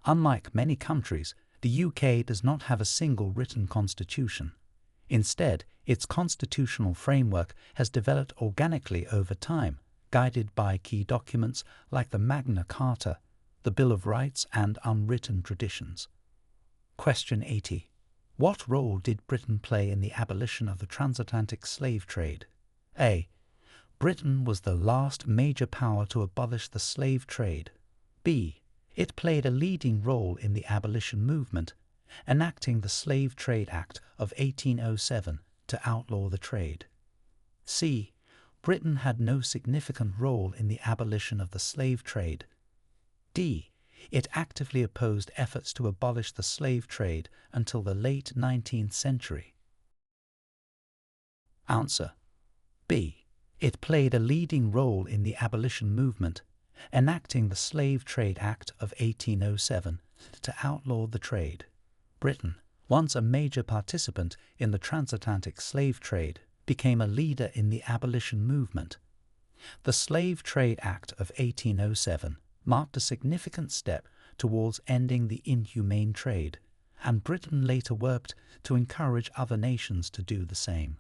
Unlike many countries, the UK does not have a single written constitution. Instead, its constitutional framework has developed organically over time, guided by key documents like the Magna Carta, the Bill of Rights, and unwritten traditions. Question 80. What role did Britain play in the abolition of the transatlantic slave trade? A. Britain was the last major power to abolish the slave trade. B. It played a leading role in the abolition movement, enacting the Slave Trade Act of 1807 to outlaw the trade. C. Britain had no significant role in the abolition of the slave trade. D. It actively opposed efforts to abolish the slave trade until the late 19th century. Answer: B. It played a leading role in the abolition movement, enacting the Slave Trade Act of 1807 to outlaw the trade. Britain, once a major participant in the transatlantic slave trade, became a leader in the abolition movement. The Slave Trade Act of 1807 marked a significant step towards ending the inhumane trade, and Britain later worked to encourage other nations to do the same.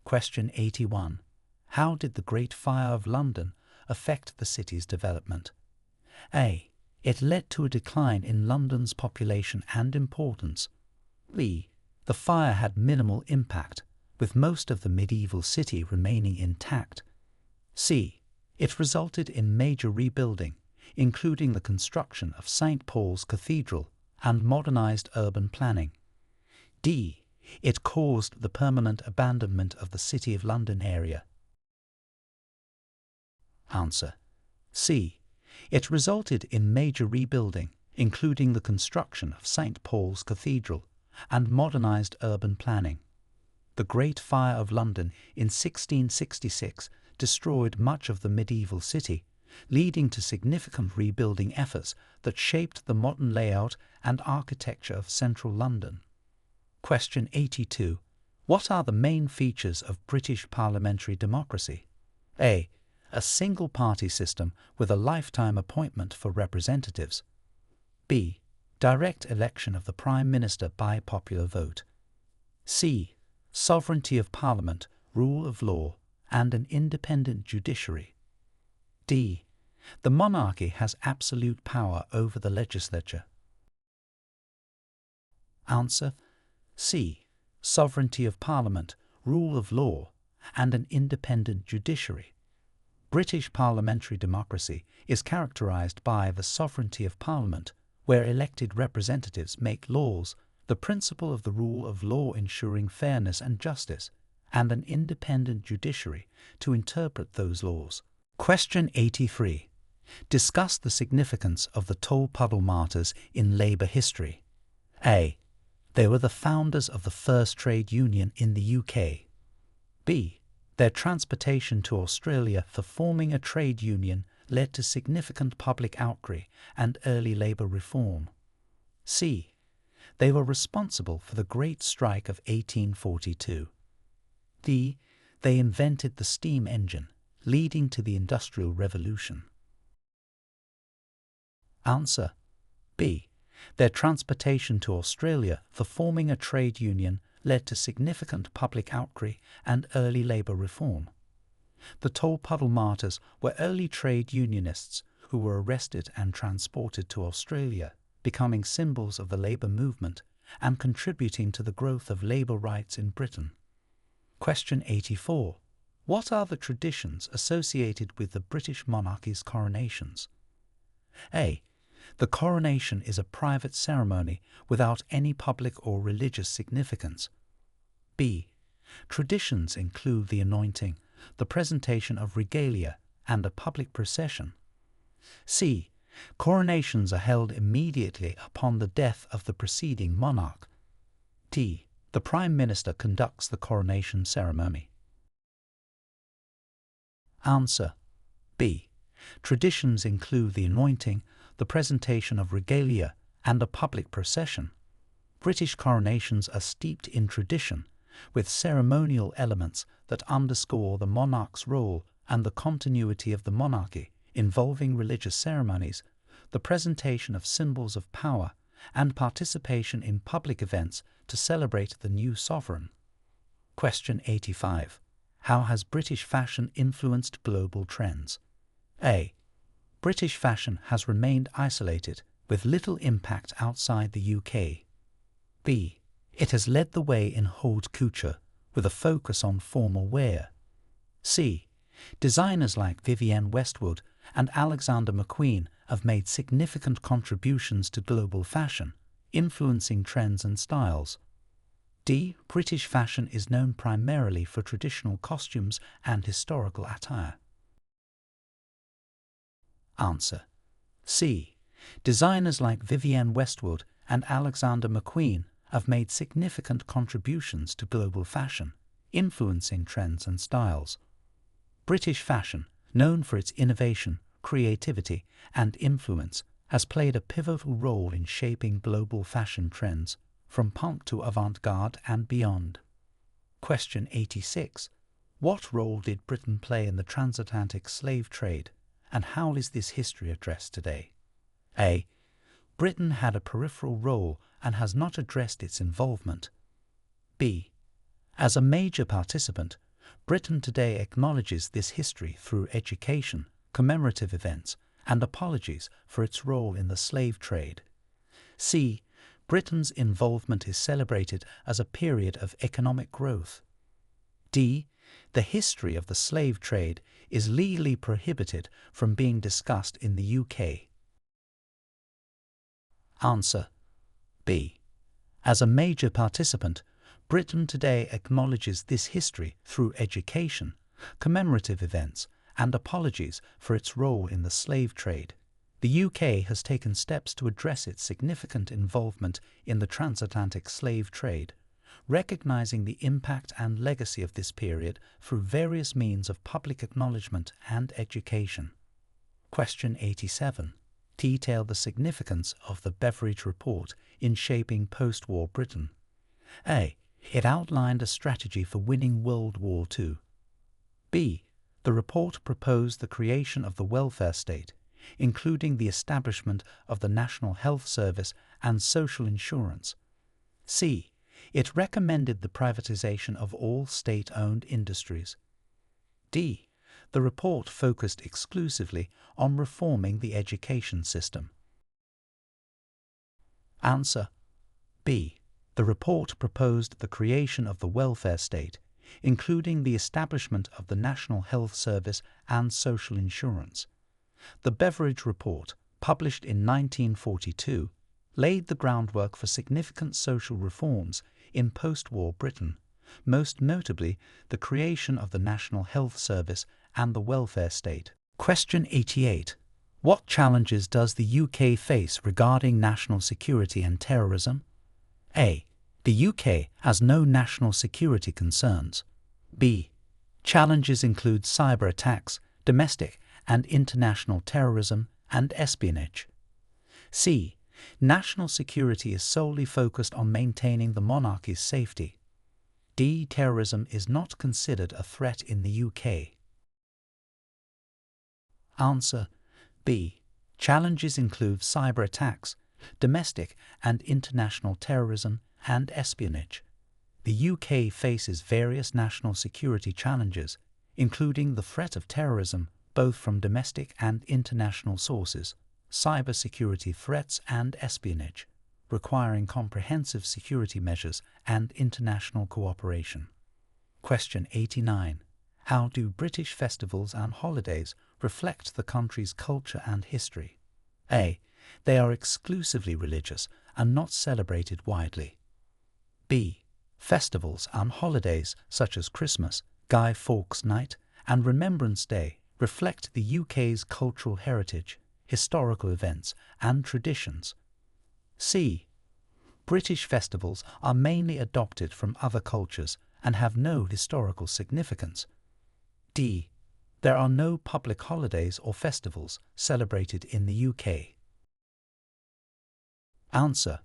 Question 81. How did the Great Fire of London affect the city's development? A. It led to a decline in London's population and importance. B. The fire had minimal impact, with most of the medieval city remaining intact. C. It resulted in major rebuilding, including the construction of St. Paul's Cathedral and modernized urban planning. D. It caused the permanent abandonment of the City of London area. Answer. C. It resulted in major rebuilding, including the construction of St. Paul's Cathedral and modernized urban planning. The Great Fire of London in 1666 destroyed much of the medieval city, leading to significant rebuilding efforts that shaped the modern layout and architecture of central London. Question 82. What are the main features of British parliamentary democracy? A. A single-party system with a lifetime appointment for representatives. B. Direct election of the Prime Minister by popular vote. C. Sovereignty of Parliament, rule of law, and an independent judiciary. D. The monarchy has absolute power over the legislature. Answer. C. Sovereignty of Parliament, rule of law, and an independent judiciary. British parliamentary democracy is characterized by the sovereignty of Parliament, where elected representatives make laws, the principle of the rule of law ensuring fairness and justice, and an independent judiciary to interpret those laws. Question 83. Discuss the significance of the Tolpuddle Martyrs in labour history. A. They were the founders of the first trade union in the UK. B. Their transportation to Australia for forming a trade union led to significant public outcry and early labour reform. C. They were responsible for the Great Strike of 1842. D. They invented the steam engine, leading to the Industrial Revolution. Answer. B. Their transportation to Australia for forming a trade union led to significant public outcry and early labour reform. The Tolpuddle Martyrs were early trade unionists who were arrested and transported to Australia, becoming symbols of the labour movement and contributing to the growth of labour rights in Britain. Question 84. What are the traditions associated with the British monarchy's coronations? A. The coronation is a private ceremony without any public or religious significance. B. Traditions include the anointing, the presentation of regalia, and a public procession. C. Coronations are held immediately upon the death of the preceding monarch. D. The Prime Minister conducts the coronation ceremony. Answer. B. Traditions include the anointing, the presentation of regalia, and a public procession. British coronations are steeped in tradition, with ceremonial elements that underscore the monarch's role and the continuity of the monarchy, involving religious ceremonies, the presentation of symbols of power, and participation in public events to celebrate the new sovereign. Question 85. How has British fashion influenced global trends? A. British fashion has remained isolated, with little impact outside the UK. B. It has led the way in haute couture, with a focus on formal wear. C. Designers like Vivienne Westwood and Alexander McQueen have made significant contributions to global fashion, influencing trends and styles. D. British fashion is known primarily for traditional costumes and historical attire. Answer. C. Designers like Vivienne Westwood and Alexander McQueen have made significant contributions to global fashion, influencing trends and styles. British fashion, known for its innovation, creativity, and influence, has played a pivotal role in shaping global fashion trends, from punk to avant-garde and beyond. Question 86. What role did Britain play in the transatlantic slave trade, and how is this history addressed today? A. Britain had a peripheral role and has not addressed its involvement. B. As a major participant, Britain today acknowledges this history through education, commemorative events, and apologies for its role in the slave trade. C. Britain's involvement is celebrated as a period of economic growth. D. The history of the slave trade is legally prohibited from being discussed in the UK. Answer: B. As a major participant, Britain today acknowledges this history through education, commemorative events, and apologies for its role in the slave trade. The UK has taken steps to address its significant involvement in the transatlantic slave trade, recognizing the impact and legacy of this period through various means of public acknowledgement and education. Question 87. Detail the significance of the Beveridge Report in shaping post-war Britain. A. It outlined a strategy for winning World War II. B. The report proposed the creation of the welfare state, including the establishment of the National Health Service and social insurance. C. It recommended the privatization of all state-owned industries. D. The report focused exclusively on reforming the education system. Answer: B. The report proposed the creation of the welfare state, including the establishment of the National Health Service and social insurance. The Beveridge Report, published in 1942, laid the groundwork for significant social reforms in post-war Britain, most notably the creation of the National Health Service and the welfare state. Question 88. What challenges does the UK face regarding national security and terrorism? A. The UK has no national security concerns. B. Challenges include cyber attacks, domestic and international terrorism, and espionage. C. National security is solely focused on maintaining the monarchy's safety. D. Terrorism is not considered a threat in the UK. Answer: B. Challenges include cyber attacks, domestic and international terrorism, and espionage. The UK faces various national security challenges, including the threat of terrorism, both from domestic and international sources, cyber security threats and espionage, requiring comprehensive security measures and international cooperation. Question 89. How do British festivals and holidays reflect the country's culture and history? A. They are exclusively religious and not celebrated widely. B. Festivals and holidays such as Christmas, Guy Fawkes Night, and Remembrance Day reflect the UK's cultural heritage, historical events, and traditions. C. British festivals are mainly adopted from other cultures and have no historical significance. D. There are no public holidays or festivals celebrated in the UK. Answer: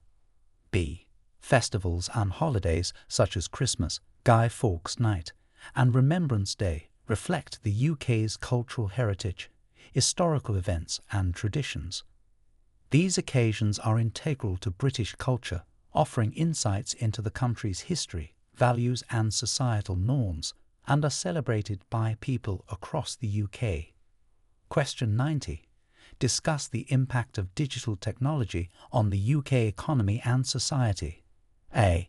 B. Festivals and holidays such as Christmas, Guy Fawkes Night, and Remembrance Day reflect the UK's cultural heritage, historical events, and traditions. These occasions are integral to British culture, offering insights into the country's history, values, and societal norms, and are celebrated by people across the UK. Question 90. Discuss the impact of digital technology on the UK economy and society. A.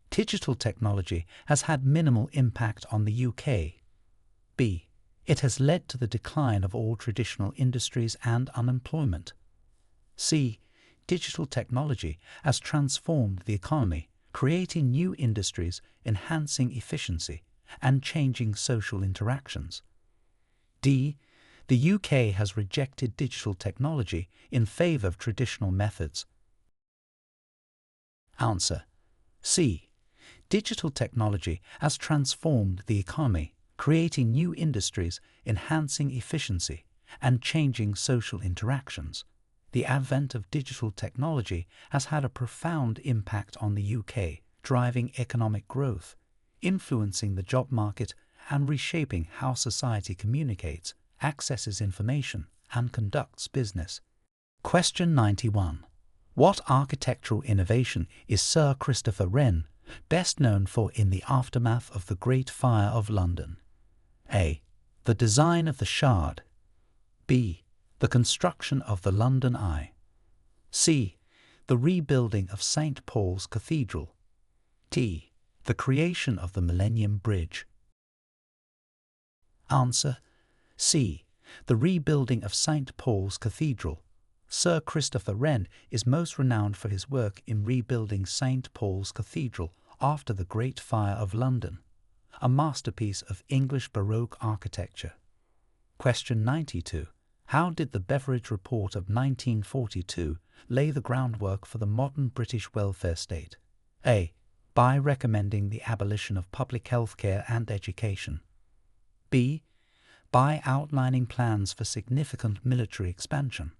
Digital technology has had minimal impact on the UK. B. It has led to the decline of all traditional industries and unemployment. C. Digital technology has transformed the economy, creating new industries, enhancing efficiency, and changing social interactions. D. The UK has rejected digital technology in favour of traditional methods. Answer: C. Digital technology has transformed the economy, creating new industries, enhancing efficiency, and changing social interactions. The advent of digital technology has had a profound impact on the UK, driving economic growth, influencing the job market, and reshaping how society communicates, accesses information, and conducts business. Question 91. What architectural innovation is Sir Christopher Wren best known for in the aftermath of the Great Fire of London? A. The design of the Shard. B. The construction of the London Eye. C. The rebuilding of St. Paul's Cathedral. D. The creation of the Millennium Bridge. Answer: C. The rebuilding of St. Paul's Cathedral. Sir Christopher Wren is most renowned for his work in rebuilding St. Paul's Cathedral after the Great Fire of London, a masterpiece of English Baroque architecture. Question 92. How did the Beveridge Report of 1942 lay the groundwork for the modern British welfare state? A. By recommending the abolition of public health care and education. B. By outlining plans for significant military expansion.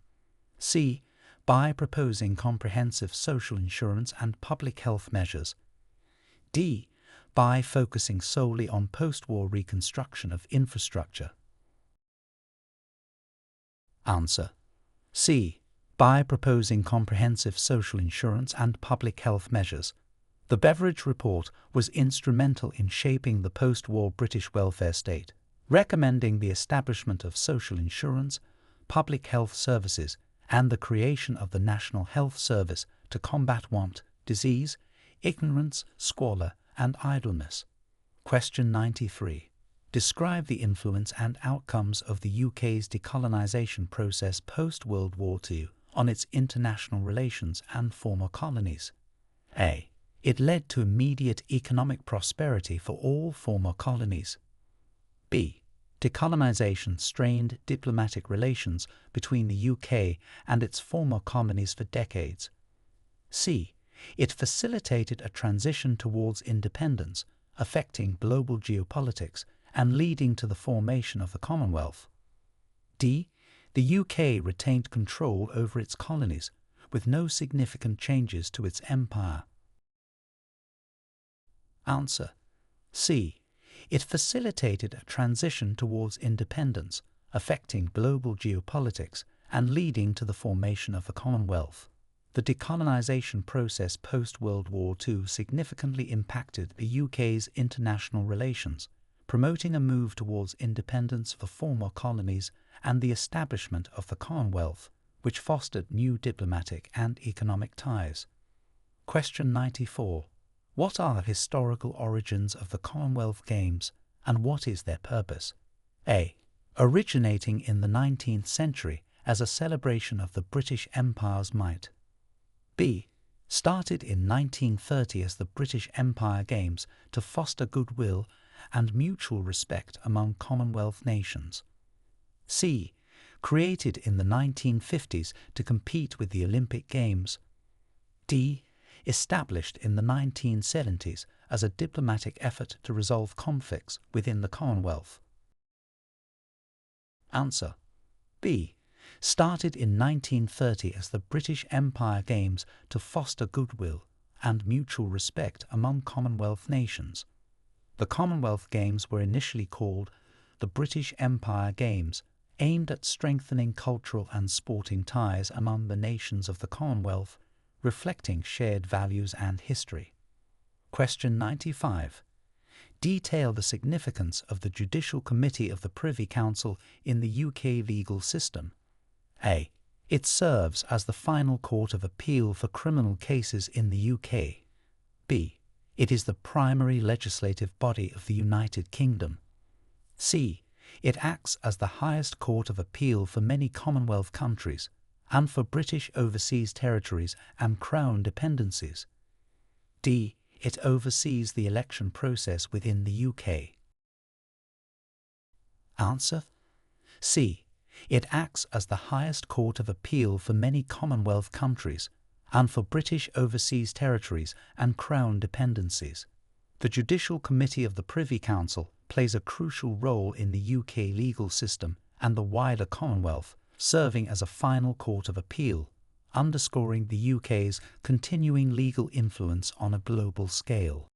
C. By proposing comprehensive social insurance and public health measures. D. By focusing solely on post-war reconstruction of infrastructure. Answer: C. By proposing comprehensive social insurance and public health measures. The Beveridge Report was instrumental in shaping the post-war British welfare state, recommending the establishment of social insurance, public health services, and the creation of the National Health Service to combat want, disease, ignorance, squalor, and idleness. Question 93. Describe the influence and outcomes of the UK's decolonisation process post-World War II on its international relations and former colonies. A. It led to immediate economic prosperity for all former colonies. B. Decolonisation strained diplomatic relations between the UK and its former colonies for decades. C. It facilitated a transition towards independence, affecting global geopolitics and leading to the formation of the Commonwealth. D. The UK retained control over its colonies, with no significant changes to its empire. Answer: C. It facilitated a transition towards independence, affecting global geopolitics and leading to the formation of the Commonwealth. The decolonisation process post-World War II significantly impacted the UK's international relations, promoting a move towards independence for former colonies and the establishment of the Commonwealth, which fostered new diplomatic and economic ties. Question 94. What are the historical origins of the Commonwealth Games and what is their purpose? A. Originating in the 19th century as a celebration of the British Empire's might. B. Started in 1930 as the British Empire Games to foster goodwill and mutual respect among Commonwealth nations. C. Created in the 1950s to compete with the Olympic Games. D. Established in the 1970s as a diplomatic effort to resolve conflicts within the Commonwealth. Answer: B. Started in 1930 as the British Empire Games to foster goodwill and mutual respect among Commonwealth nations. The Commonwealth Games were initially called the British Empire Games, aimed at strengthening cultural and sporting ties among the nations of the Commonwealth, reflecting shared values and history. Question 95. Detail the significance of the Judicial Committee of the Privy Council in the UK legal system. A. It serves as the final court of appeal for criminal cases in the UK. B. It is the primary legislative body of the United Kingdom. C. It acts as the highest court of appeal for many Commonwealth countries and for British overseas territories and Crown dependencies. D. It oversees the election process within the UK. Answer: C. It acts as the highest court of appeal for many Commonwealth countries and for British overseas territories and Crown dependencies. The Judicial Committee of the Privy Council plays a crucial role in the UK legal system and the wider Commonwealth, serving as a final court of appeal, underscoring the UK's continuing legal influence on a global scale.